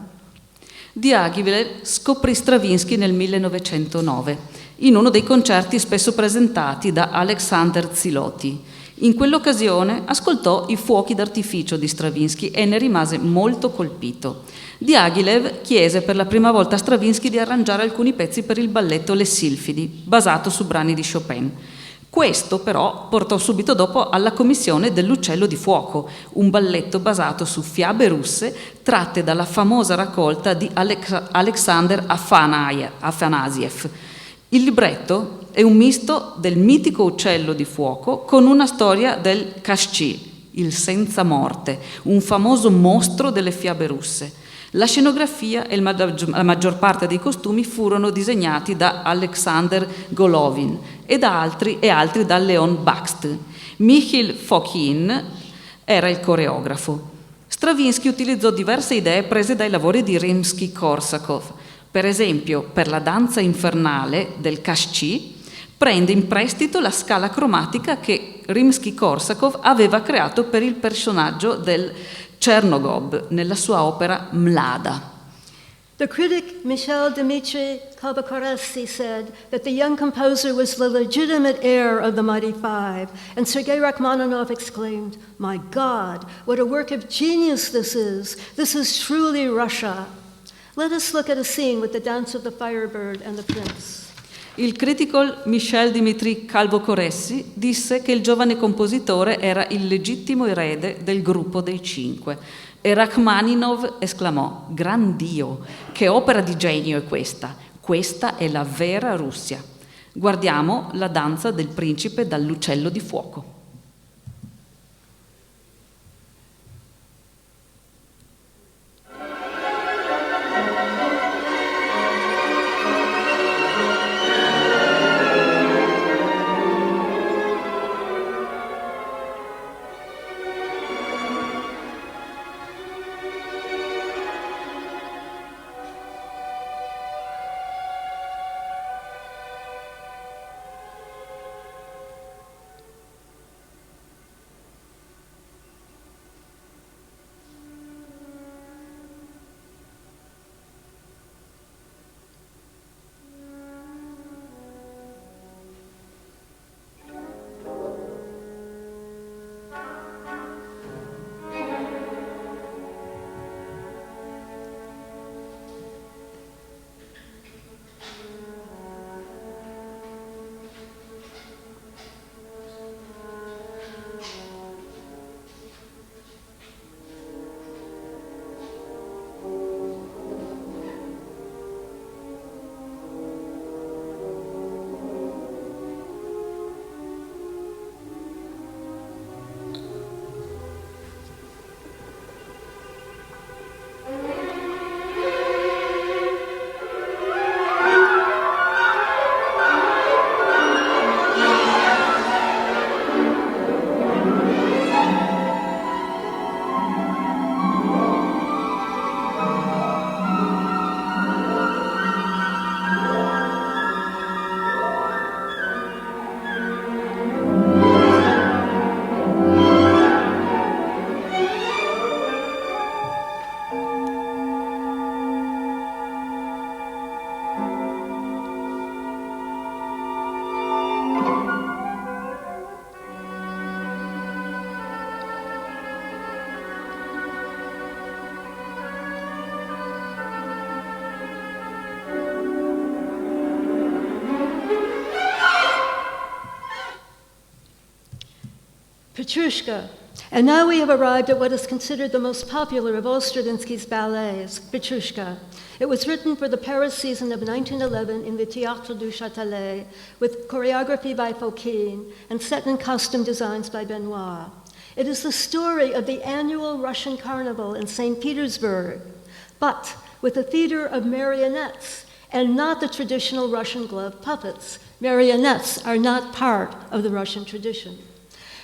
Diaghilev scoprì Stravinskij nel 1909, in uno dei concerti spesso presentati da Alexander Ziloty. In quell'occasione ascoltò i fuochi d'artificio di Stravinskij e ne rimase molto colpito. Diaghilev chiese per la prima volta a Stravinskij di arrangiare alcuni pezzi per il balletto Le Silfidi, basato su brani di Chopin. Questo però portò subito dopo alla commissione dell'Uccello di Fuoco, un balletto basato su fiabe russe tratte dalla famosa raccolta di Alexander Afanasiev. Il libretto è un misto del mitico Uccello di Fuoco con una storia del Koschei, il senza morte, un famoso mostro delle fiabe russe. La scenografia e la maggior parte dei costumi furono disegnati da Alexander Golovin e altri da Leon Bakst. Mikhail Fokin era il coreografo. Stravinskij utilizzò diverse idee prese dai lavori di Rimsky-Korsakov. Per esempio, per la danza infernale del Koschei, prende in prestito la scala cromatica che Rimsky-Korsakov aveva creato per il personaggio del Chernigov nella sua opera Mlada. The critic Michel Dmitry Kalbakoresi said that the young composer was the legitimate heir of the Mighty Five, and Sergei Rachmaninoff exclaimed, "My God, what a work of genius this is! This is truly Russia." Let us look at a scene with the dance of the Firebird and the Prince. Il critico Michel Dimitri Calvo-Coressi disse che il giovane compositore era il legittimo erede del gruppo dei cinque e Rachmaninov esclamò: "Gran Dio, che opera di genio è questa! Questa è la vera Russia." Guardiamo la danza del principe dall'Uccello di Fuoco. Petrushka. And now we have arrived at what is considered the most popular of all Stravinsky's ballets, Petrushka. It was written for the Paris season of 1911 in the Théâtre du Châtelet, with choreography by Fokine and set and costume designs by Benoit. It is the story of the annual Russian carnival in St. Petersburg, but with a theater of marionettes and not the traditional Russian glove puppets. Marionettes are not part of the Russian tradition.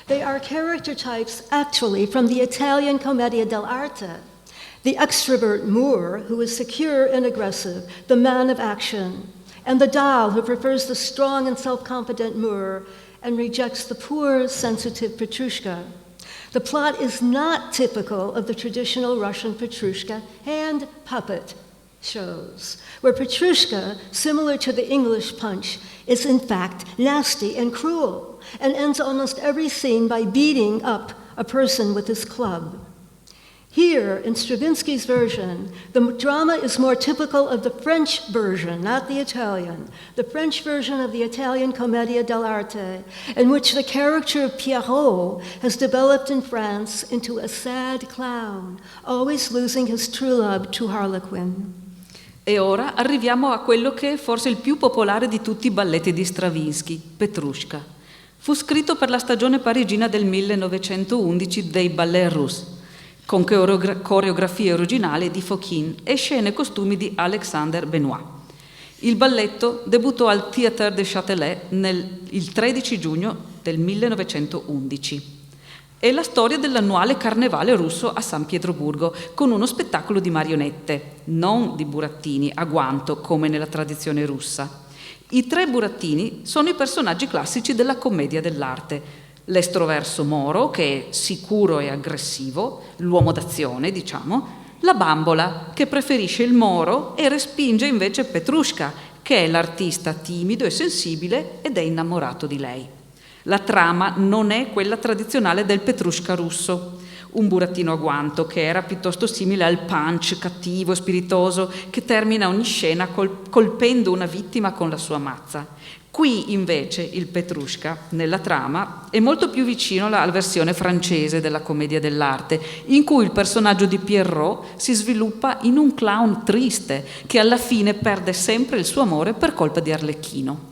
They are character types actually from the Italian commedia dell'arte. The extrovert Moor, who is secure and aggressive, the man of action, and the doll, who prefers the strong and self-confident Moor and rejects the poor, sensitive Petrushka. The plot is not typical of the traditional Russian Petrushka hand puppet shows, where Petrushka, similar to the English Punch, is in fact nasty and cruel and ends almost every scene by beating up a person with his club. Here, in Stravinsky's version, the drama is more typical of the French version, not the Italian, the French version of the Italian commedia dell'arte, in which the character of Pierrot has developed in France into a sad clown, always losing his true love to Harlequin. E ora arriviamo a quello che è forse il più popolare di tutti i balletti di Stravinsky, Petrushka. Fu scritto per la stagione parigina del 1911 dei Ballets Russi, con coreografie originali di Fokine e scene e costumi di Alexander Benoit. Il balletto debuttò al Théâtre du Châtelet il 13 giugno del 1911. È la storia dell'annuale carnevale russo a San Pietroburgo, con uno spettacolo di marionette, non di burattini a guanto come nella tradizione russa. I tre burattini sono i personaggi classici della commedia dell'arte. L'estroverso Moro, che è sicuro e aggressivo, l'uomo d'azione, diciamo, la bambola, che preferisce il Moro e respinge invece Petrushka, che è l'artista timido e sensibile ed è innamorato di lei. La trama non è quella tradizionale del Petrushka russo, un burattino a guanto che era piuttosto simile al Punch cattivo e spiritoso che termina ogni scena colpendo una vittima con la sua mazza. Qui invece il Petrushka, nella trama, è molto più vicino alla versione francese della commedia dell'arte, in cui il personaggio di Pierrot si sviluppa in un clown triste che alla fine perde sempre il suo amore per colpa di Arlecchino.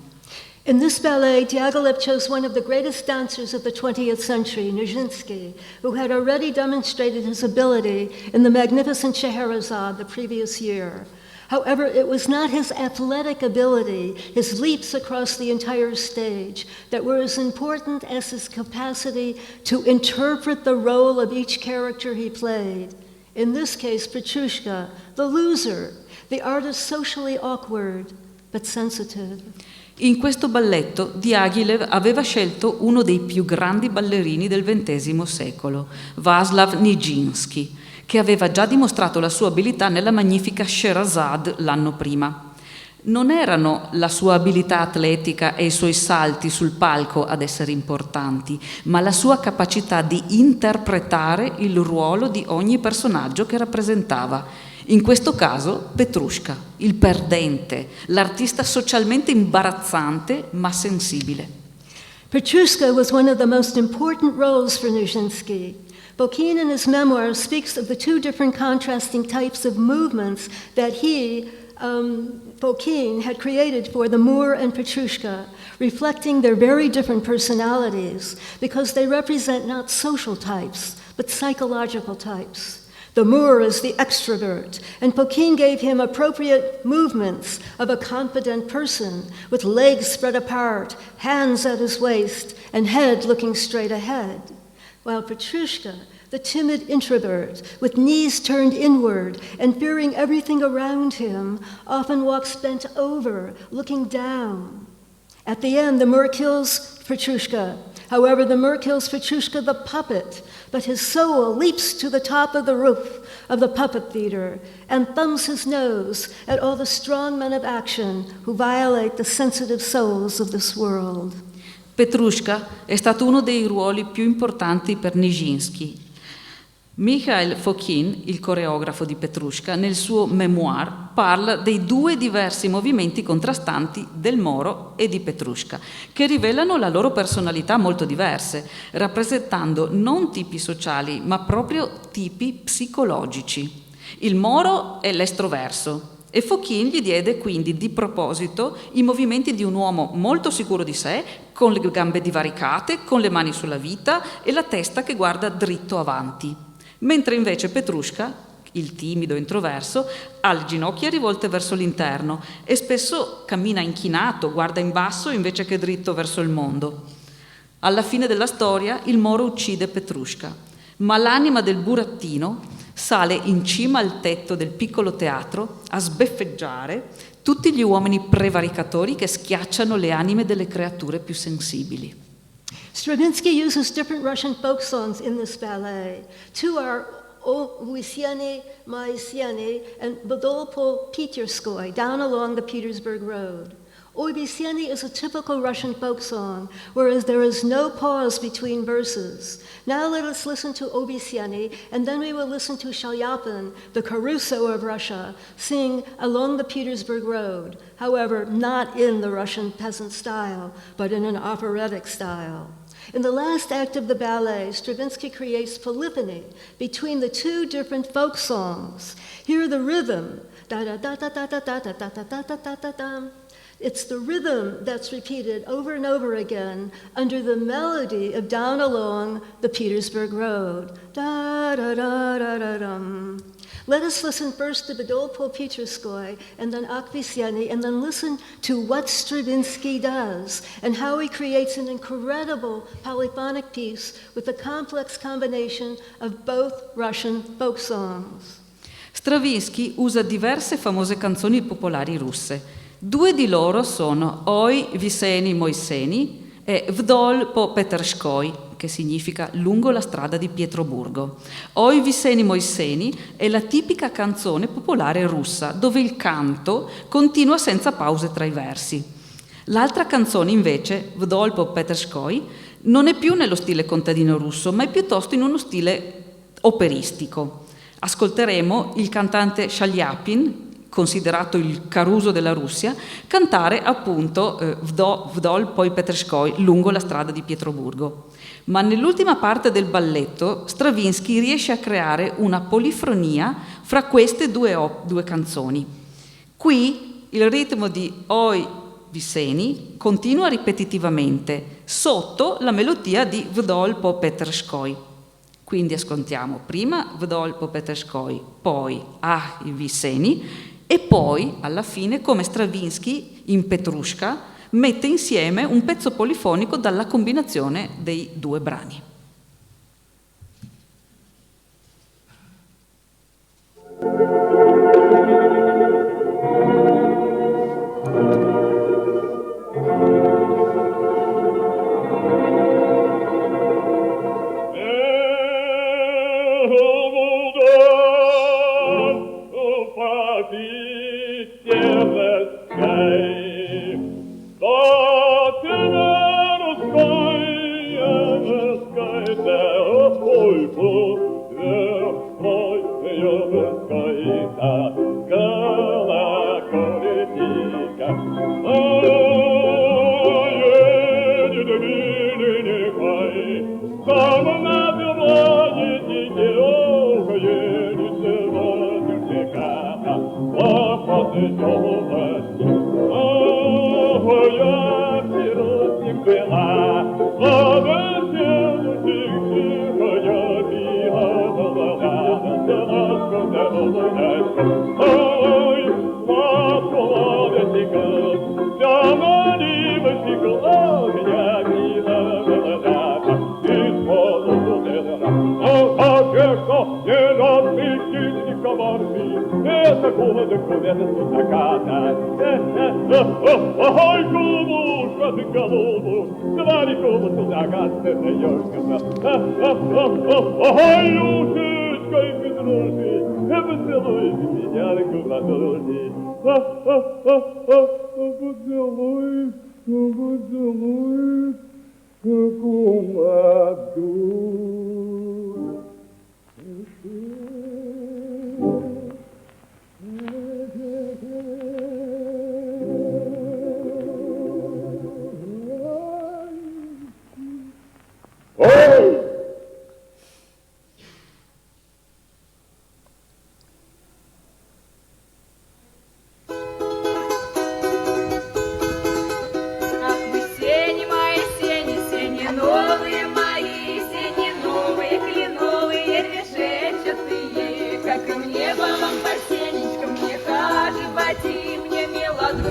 In this ballet, Diaghilev chose one of the greatest dancers of the 20th century, Nijinsky, who had already demonstrated his ability in the magnificent Scheherazade the previous year. However, it was not his athletic ability, his leaps across the entire stage, that were as important as his capacity to interpret the role of each character he played. In this case, Petrushka, the loser, the artist socially awkward, but sensitive. In questo balletto Diaghilev aveva scelto uno dei più grandi ballerini del XX secolo, Václav Nijinsky, che aveva già dimostrato la sua abilità nella magnifica Scheherazade l'anno prima. Non erano la sua abilità atletica e i suoi salti sul palco ad essere importanti, ma la sua capacità di interpretare il ruolo di ogni personaggio che rappresentava. In questo caso Petrushka, il perdente, l'artista socialmente imbarazzante ma sensibile. Petrushka was one of the most important roles for Nijinsky. Fokine in his memoir speaks of the two different contrasting types of movements that Fokine had created for the Moor and Petrushka, reflecting their very different personalities because they represent not social types, but psychological types. The Moor is the extrovert, and Fokine gave him appropriate movements of a confident person with legs spread apart, hands at his waist, and head looking straight ahead. While Petrushka, the timid introvert, with knees turned inward and fearing everything around him, often walks bent over, looking down. At the end, the Moor kills Petrushka. However, the Moor kills Petrushka the puppet, but his soul leaps to the top of the roof of the puppet theater and thumbs his nose at all the strong men of action who violate the sensitive souls of this world. Petrushka è stato uno dei ruoli più importanti per Nijinsky, Mikhail Fokhin, il coreografo di Petrushka, nel suo memoir parla dei due diversi movimenti contrastanti del Moro e di Petrushka, che rivelano la loro personalità molto diverse, rappresentando non tipi sociali, ma proprio tipi psicologici. Il Moro è l'estroverso e Fokhin gli diede quindi di proposito i movimenti di un uomo molto sicuro di sé, con le gambe divaricate, con le mani sulla vita e la testa che guarda dritto avanti. Mentre invece Petrushka, il timido introverso, ha le ginocchia rivolte verso l'interno e spesso cammina inchinato, guarda in basso invece che dritto verso il mondo. Alla fine della storia il Moro uccide Petrushka, ma l'anima del burattino sale in cima al tetto del piccolo teatro a sbeffeggiare tutti gli uomini prevaricatori che schiacciano le anime delle creature più sensibili. Stravinsky uses different Russian folk songs in this ballet. Two are O Vysyeny, Moisyeny, and Vdolpo Peterskoy, Down Along the Petersburg Road. O Vysyeny is a typical Russian folk song, whereas there is no pause between verses. Now let us listen to O Vysyeny, and then we will listen to Shalyapin, the Caruso of Russia, sing Along the Petersburg Road, however, not in the Russian peasant style, but in an operatic style. In the last act of the ballet, Stravinsky creates polyphony between the two different folk songs. Hear the rhythm, da-da-da-da-da-da-da-da-da-da-da-da-da. It's the rhythm that's repeated over and over again under the melody of Down Along the Petersburg Road. Da-da-da-da-da-dum. Let us listen first to Vdolpo Peterskoy and then Vysyeny, and then listen to what Stravinsky does and how he creates an incredible polyphonic piece with a complex combination of both Russian folk songs. Stravinsky usa diverse famose canzoni popolari russe. Due di loro sono Oi Vysyeny Moisyeny e Vdol po Peterskoj, che significa lungo la strada di Pietroburgo. Oi Vysyeny Moisyeny è la tipica canzone popolare russa, dove il canto continua senza pause tra i versi. L'altra canzone, invece, Vdol po Peterskoj, non è più nello stile contadino russo, ma è piuttosto in uno stile operistico. Ascolteremo il cantante Shalyapin, considerato il Caruso della Russia, cantare appunto Vdol poi Peterskoj lungo la strada di Pietroburgo. Ma nell'ultima parte del balletto Stravinsky riesce a creare una polifronia fra queste due canzoni. Qui il ritmo di Oi Vysyeny continua ripetitivamente sotto la melodia di Vdol po Peterskoj. Quindi ascoltiamo prima Vdol po Peterskoj, poi Vysyeny, e poi, alla fine, come Stravinsky in Petrushka, mette insieme un pezzo polifonico dalla combinazione dei due brani.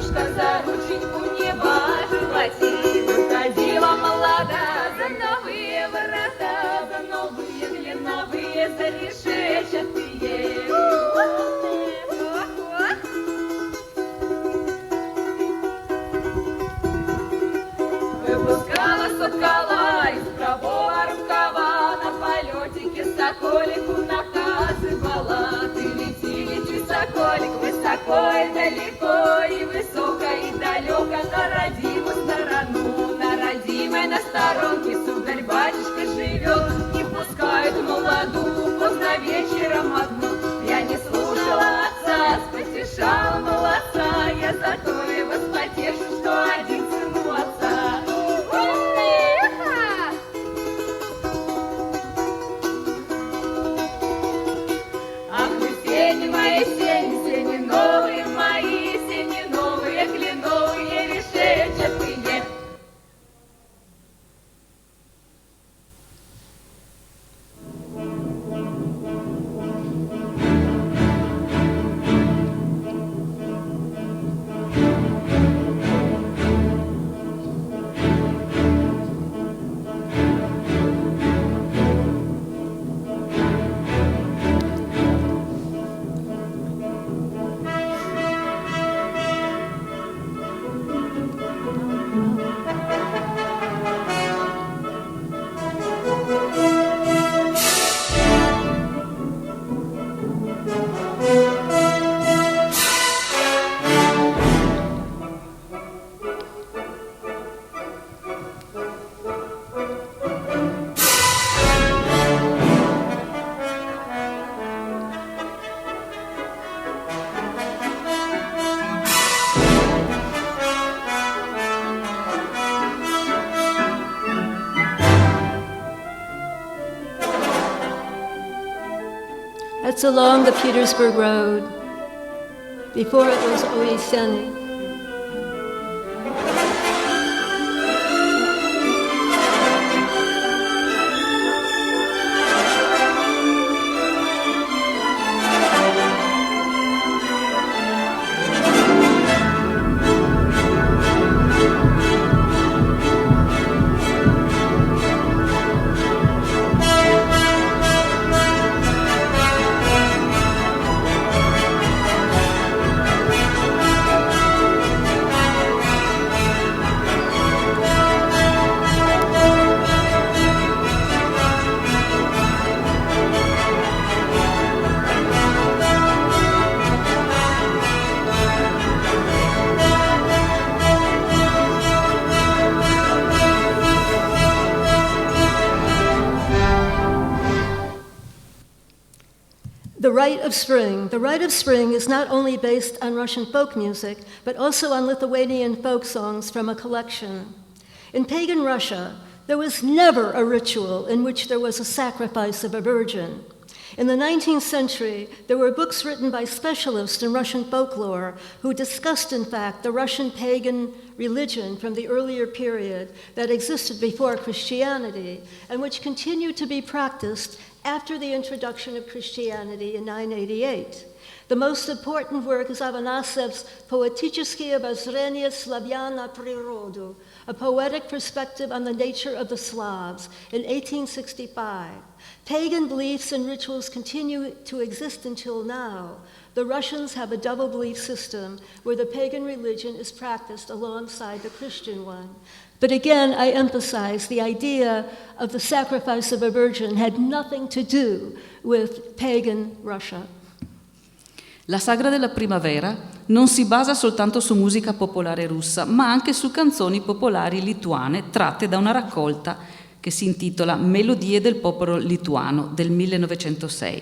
батюшка за рученьку не важила, выходила молода за новые ворота, за новые длинновые, за решетчатые. Выпускала соткала из правого рукава, на полетике соколику наказывала. Ты лети, соколик, высоко и далеко, и высоко и далеко, на родимую сторону, на родимой на сторонке, сударь батюшка живет, не пускают молоду поздно вечером одну. Я не слушала отца, спотешала молодца, я зато его спотешу, что один сын у отца. Ах, вы сени мои, сени новые мои, сени новые, кленовые, решетчатые. That's along the Petersburg Road. Before it was Oiseni. The Rite of Spring. The Rite of Spring is not only based on Russian folk music, but also on Lithuanian folk songs from a collection. In pagan Russia, there was never a ritual in which there was a sacrifice of a virgin. In the 19th century, there were books written by specialists in Russian folklore who discussed, in fact, the Russian pagan religion from the earlier period that existed before Christianity and which continued to be practiced after the introduction of Christianity in 988. The most important work is Afanasiev's Poeticheskие обозрения славян на природу, a poetic perspective on the nature of the Slavs, in 1865. Pagan beliefs and rituals continue to exist until now. The Russians have a double belief system where the pagan religion is practiced alongside the Christian one. But again, I emphasize the idea of the sacrifice of a virgin had nothing to do with pagan Russia. La sagra della primavera non si basa soltanto su musica popolare russa, ma anche su canzoni popolari lituane tratte da una raccolta che si intitola Melodie del popolo lituano del 1906.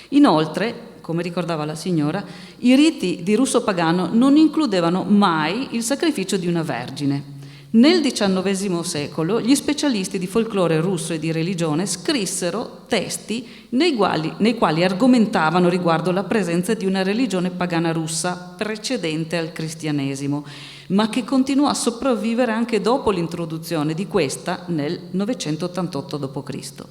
Inoltre, come ricordava la signora, i riti di russo pagano non includevano mai il sacrificio di una vergine. Nel XIX secolo gli specialisti di folklore russo e di religione scrissero testi nei quali argomentavano riguardo la presenza di una religione pagana russa precedente al cristianesimo, ma che continuò a sopravvivere anche dopo l'introduzione di questa nel 988 d.C.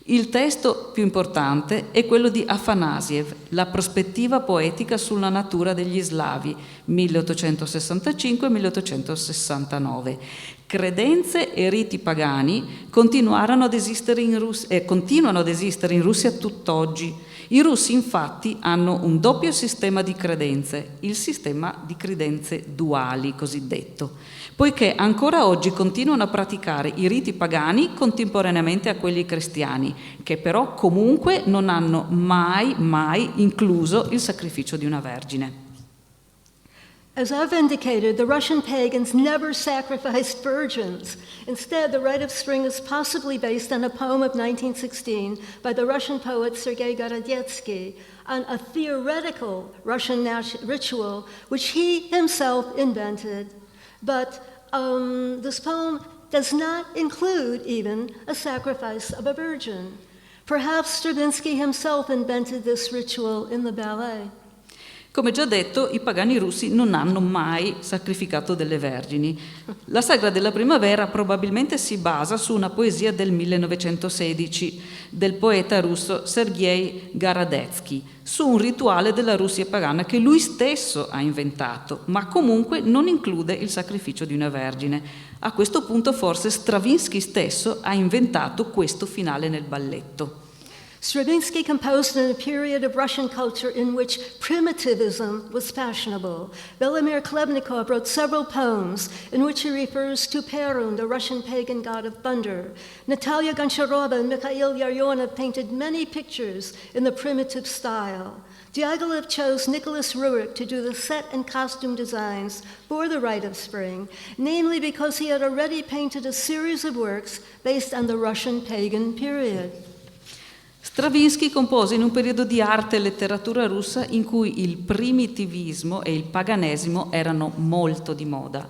Il testo più importante è quello di Afanasiev, La prospettiva poetica sulla natura degli slavi, 1865-1869. Credenze e riti pagani continuano ad esistere in Russia tutt'oggi. I russi infatti hanno un doppio sistema di credenze, il sistema di credenze duali cosiddetto, poiché ancora oggi continuano a praticare i riti pagani contemporaneamente a quelli cristiani, che però comunque non hanno mai incluso il sacrificio di una vergine. As I've indicated, the Russian pagans never sacrificed virgins. Instead, the rite of spring is possibly based on a poem of 1916 by the Russian poet Sergei Gorodetsky on a theoretical Russian ritual which he himself invented. But this poem does not include even a sacrifice of a virgin. Perhaps Stravinsky himself invented this ritual in the ballet. Come già detto, i pagani russi non hanno mai sacrificato delle vergini. La sagra della primavera probabilmente si basa su una poesia del 1916 del poeta russo Sergei Gorodetsky, su un rituale della Russia pagana che lui stesso ha inventato, ma comunque non include il sacrificio di una vergine. A questo punto forse Stravinsky stesso ha inventato questo finale nel balletto. Stravinsky composed in a period of Russian culture in which primitivism was fashionable. Velimir Klebnikov wrote several poems in which he refers to Perun, the Russian pagan god of thunder. Natalia Goncharova and Mikhail Yaryonov painted many pictures in the primitive style. Diaghilev chose Nicholas Rurik to do the set and costume designs for the Rite of Spring, namely because he had already painted a series of works based on the Russian pagan period. Stravinsky compose in un periodo di arte e letteratura russa in cui il primitivismo e il paganesimo erano molto di moda.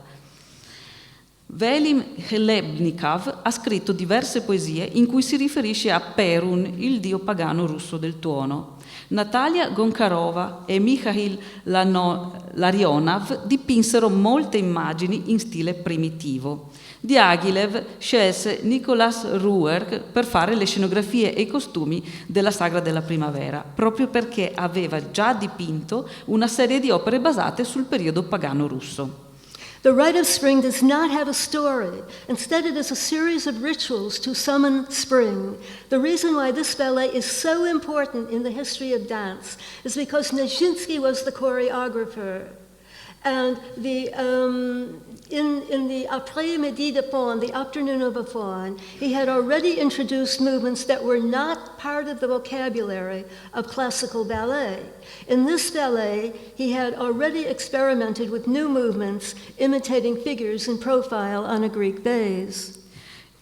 Velim Klebnikov ha scritto diverse poesie in cui si riferisce a Perun, il dio pagano russo del tuono. Natalia Goncharova e Mikhail Larionov dipinsero molte immagini in stile primitivo. Diaghilev scelse Nicholas Rurik per fare le scenografie e i costumi della sagra della primavera, proprio perché aveva già dipinto una serie di opere basate sul periodo pagano russo. The Rite of Spring does not have a story. Instead, it is a series of rituals to summon spring. The reason why this ballet is so important in the history of dance is because Nijinsky was the choreographer. And in the après-midi de faune, the afternoon of a faun, he had already introduced movements that were not part of the vocabulary of classical ballet. In this ballet, he had already experimented with new movements, imitating figures in profile on a Greek vase.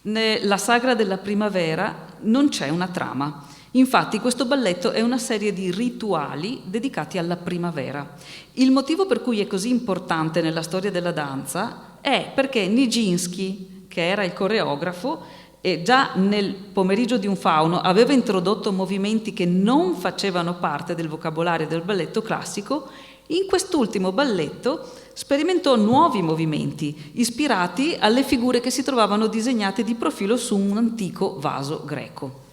Nella sagra della primavera non c'è una trama. Infatti questo balletto è una serie di rituali dedicati alla primavera. Il motivo per cui è così importante nella storia della danza è perché Nijinsky, che era il coreografo, e già nel pomeriggio di un fauno aveva introdotto movimenti che non facevano parte del vocabolario del balletto classico. In quest'ultimo balletto sperimentò nuovi movimenti ispirati alle figure che si trovavano disegnate di profilo su un antico vaso greco.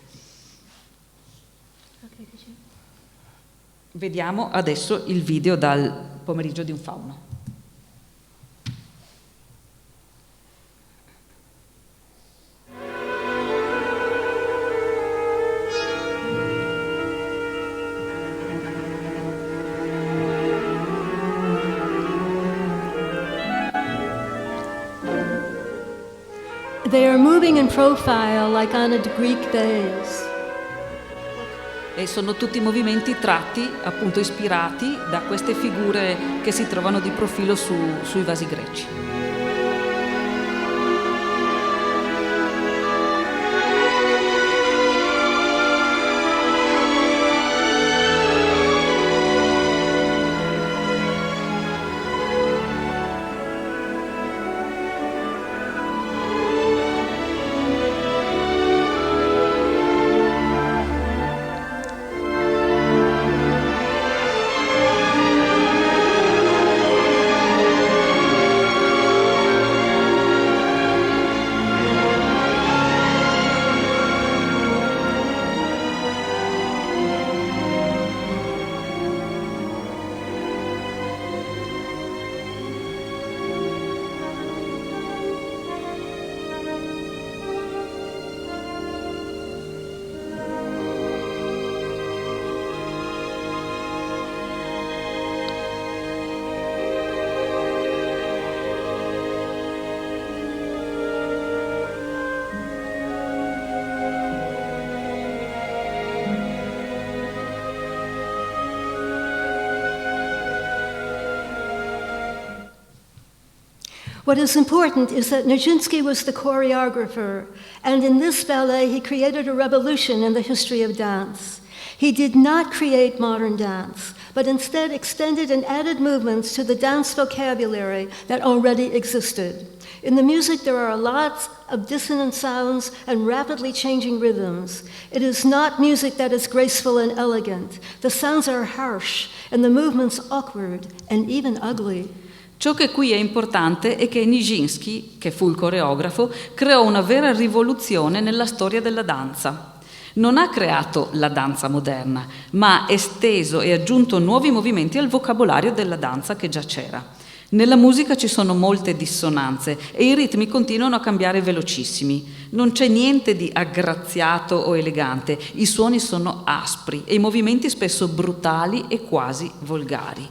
Vediamo adesso il video dal pomeriggio di un fauno. They are moving in profile like on a Greek vase. E sono tutti movimenti tratti, appunto ispirati da queste figure che si trovano di profilo sui vasi greci. What is important is that Nijinsky was the choreographer, and in this ballet he created a revolution in the history of dance. He did not create modern dance, but instead extended and added movements to the dance vocabulary that already existed. In the music, there are lots of dissonant sounds and rapidly changing rhythms. It is not music that is graceful and elegant. The sounds are harsh and the movements awkward and even ugly. Ciò che qui è importante è che Nijinsky, che fu il coreografo, creò una vera rivoluzione nella storia della danza. Non ha creato la danza moderna, ma ha esteso e aggiunto nuovi movimenti al vocabolario della danza che già c'era. Nella musica ci sono molte dissonanze e i ritmi continuano a cambiare velocissimi. Non c'è niente di aggraziato o elegante, i suoni sono aspri e i movimenti spesso brutali e quasi volgari.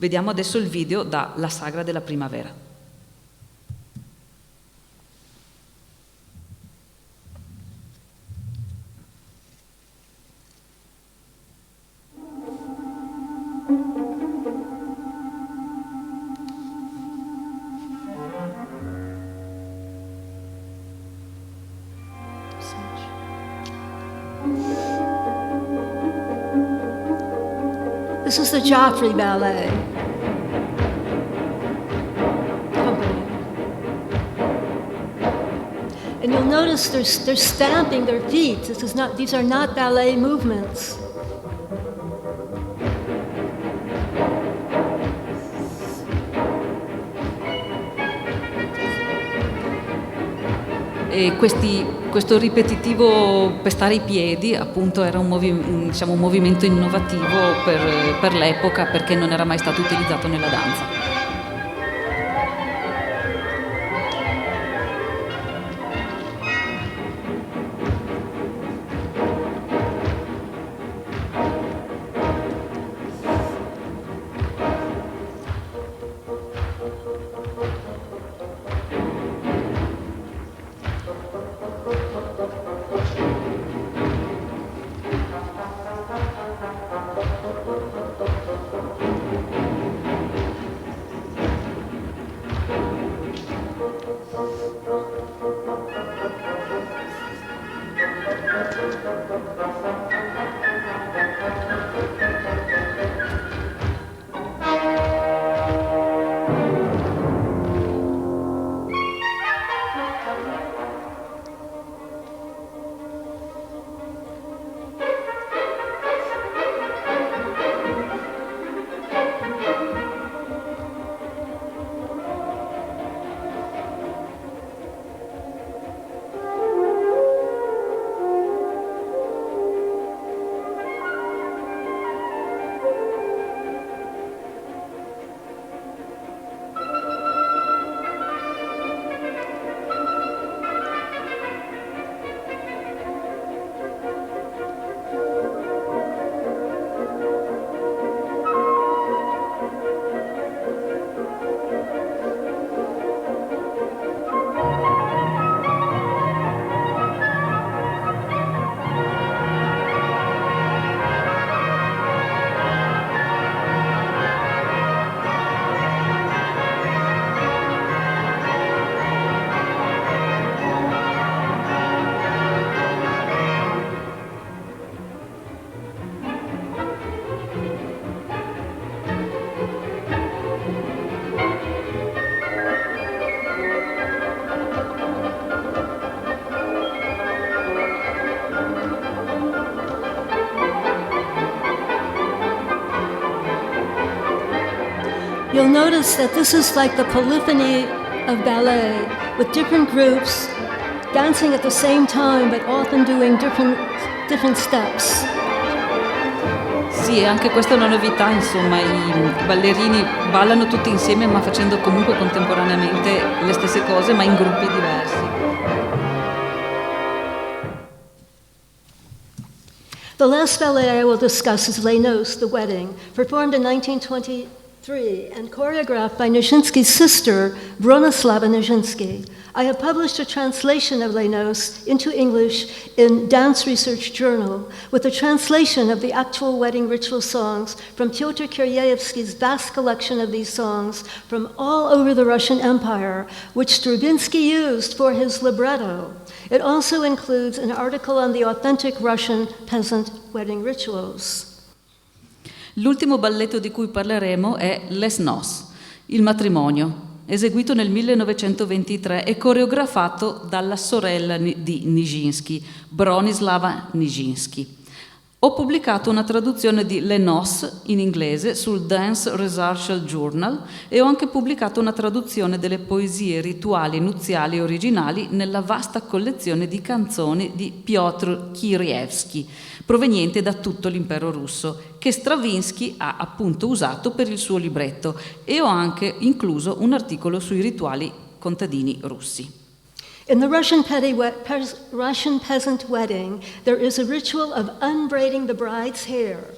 Vediamo adesso il video da La Sagra della Primavera. This is the Joffrey Ballet Company. And you'll notice they're stamping their feet. These are not ballet movements. E questo ripetitivo pestare i piedi appunto era un movimento innovativo per l'epoca, perché non era mai stato utilizzato nella danza. You'll notice that this is like the polyphony of ballet, with different groups dancing at the same time, but often doing different steps. Sì, anche questa è una novità, insomma, i ballerini ballano tutti insieme ma facendo comunque contemporaneamente le stesse cose ma in gruppi diversi. The last ballet I will discuss is Les Noces, The Wedding, performed in 1923 and choreographed by Nijinsky's sister, Bronislava Nijinsky. I have published a translation of Les Noces into English in Dance Research Journal, with a translation of the actual wedding ritual songs from Pyotr Kireevsky's vast collection of these songs from all over the Russian Empire, which Stravinsky used for his libretto. It also includes an article on the authentic Russian peasant wedding rituals. L'ultimo balletto di cui parleremo è Les Noces, il matrimonio, eseguito nel 1923 e coreografato dalla sorella di Nijinsky, Bronislava Nijinsky. Ho pubblicato una traduzione di Les Noces in inglese sul Dance Research Journal e ho anche pubblicato una traduzione delle poesie rituali nuziali originali nella vasta collezione di canzoni di Pyotr Kireevsky, proveniente da tutto l'impero russo, che Stravinskij ha appunto usato per il suo libretto, e ho anche incluso un articolo sui rituali contadini russi. In the Russian peasant wedding, there is a ritual of unbraiding the bride's hair.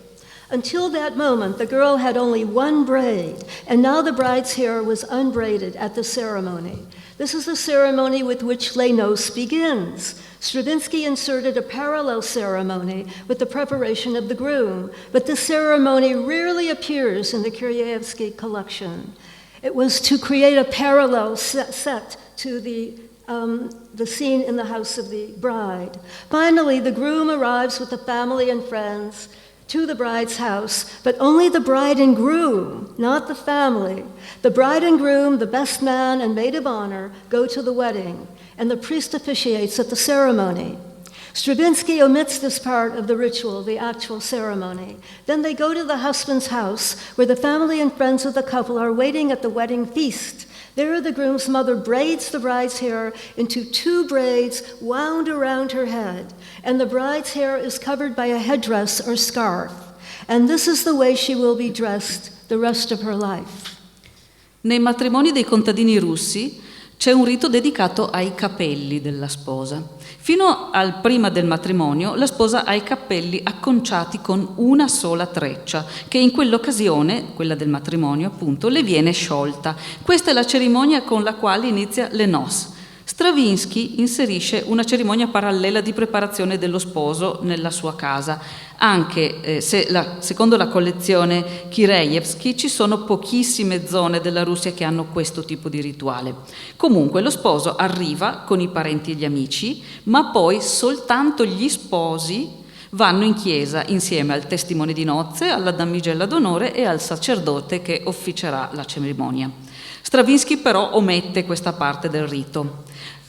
Until that moment, the girl had only one braid, and now the bride's hair was unbraided at the ceremony. This is the ceremony with which Les Noces begins. Stravinsky inserted a parallel ceremony with the preparation of the groom, but this ceremony rarely appears in the Kireevsky collection. It was to create a parallel set to the scene in the house of the bride. Finally, the groom arrives with the family and friends to the bride's house, but only the bride and groom, not the family. The bride and groom, the best man and maid of honor, go to the wedding, and the priest officiates at the ceremony. Stravinsky omits this part of the ritual, the actual ceremony. Then they go to the husband's house, where the family and friends of the couple are waiting at the wedding feast. There, the groom's mother braids the bride's hair into 2 braids wound around her head, and the bride's hair is covered by a headdress or scarf. And this is the way she will be dressed the rest of her life. Nei matrimoni dei contadini russi c'è un rito dedicato ai capelli della sposa. Fino al prima del matrimonio, la sposa ha i capelli acconciati con una sola treccia, che in quell'occasione, quella del matrimonio appunto, le viene sciolta. Questa è la cerimonia con la quale inizia Les Noces. Stravinskij inserisce una cerimonia parallela di preparazione dello sposo nella sua casa, anche se secondo la collezione Kireevsky ci sono pochissime zone della Russia che hanno questo tipo di rituale. Comunque lo sposo arriva con i parenti e gli amici, ma poi soltanto gli sposi vanno in chiesa insieme al testimone di nozze, alla damigella d'onore e al sacerdote che officerà la cerimonia. Stravinskij però omette questa parte del rito.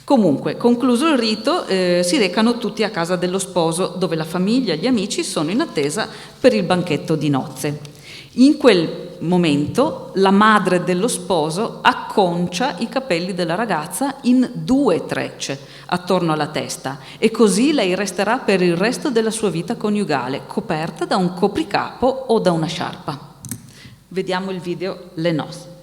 Comunque, concluso il rito, si recano tutti a casa dello sposo, dove la famiglia e gli amici sono in attesa per il banchetto di nozze. In quel momento la madre dello sposo acconcia i capelli della ragazza in 2 trecce attorno alla testa, e così lei resterà per il resto della sua vita coniugale, coperta da un copricapo o da una sciarpa. Vediamo il video Les Noces.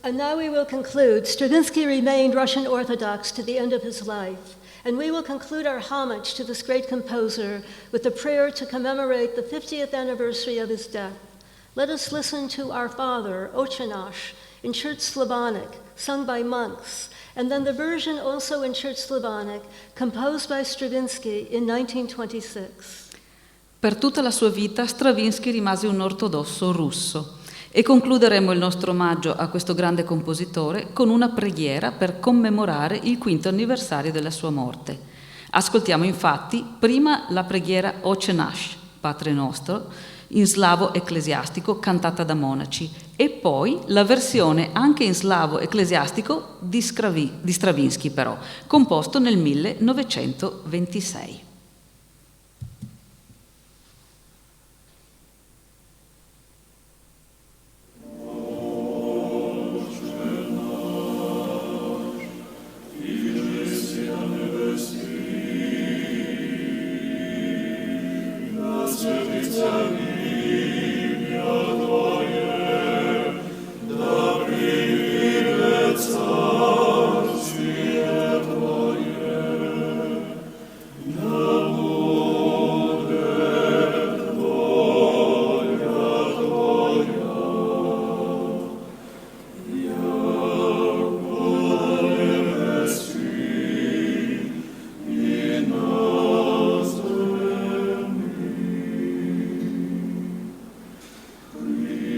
And now we will conclude. Stravinsky remained Russian Orthodox to the end of his life, and we will conclude our homage to this great composer with a prayer to commemorate the 50th anniversary of his death. Let us listen to Our Father, Oceanash, in Church Slavonic, sung by monks, and then the version also in Church Slavonic, composed by Stravinsky in 1926. Per tutta la sua vita Stravinsky rimase un ortodosso russo. E concluderemo il nostro omaggio a questo grande compositore con una preghiera per commemorare il 5° anniversario della sua morte. Ascoltiamo infatti prima la preghiera Oče naš, Padre nostro, in slavo ecclesiastico cantata da monaci, e poi la versione anche in slavo ecclesiastico di Stravinsky però, composto nel 1926. Please.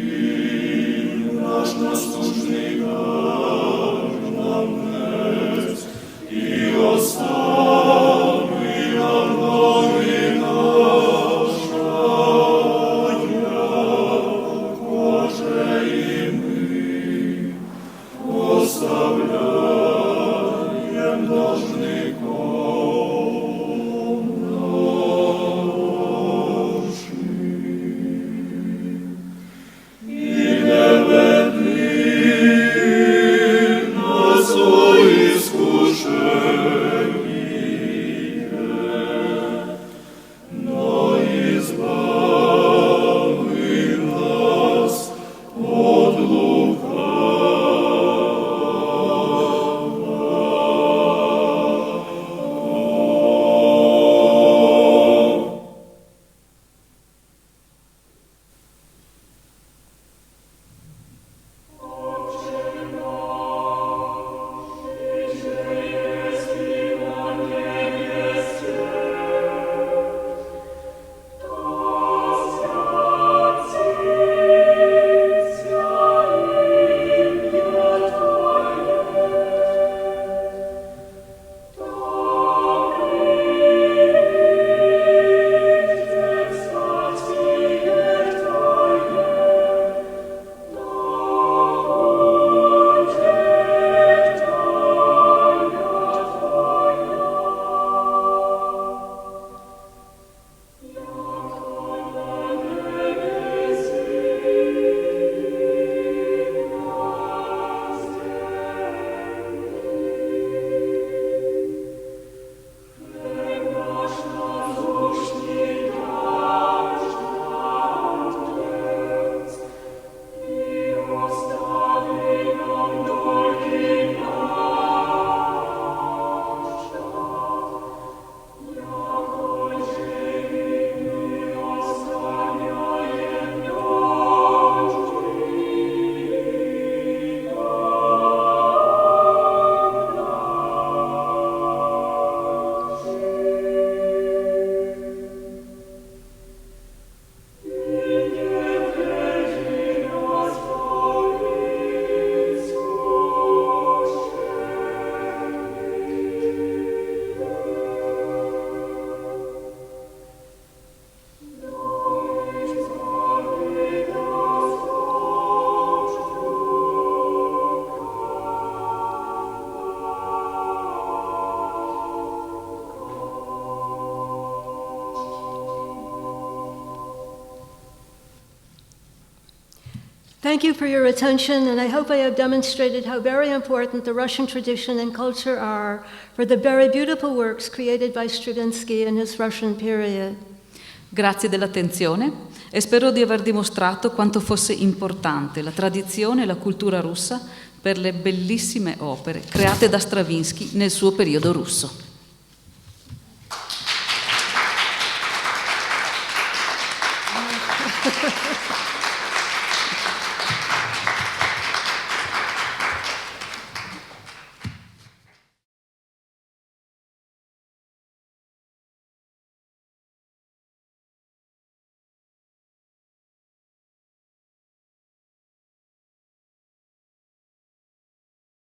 Thank you for your attention, and I hope I have demonstrated how very important the Russian tradition and culture are for the very beautiful works created by Stravinsky in his Russian period. Grazie dell'attenzione e spero di aver dimostrato quanto fosse importante la tradizione e la cultura russa per le bellissime opere create da Stravinskij nel suo periodo russo.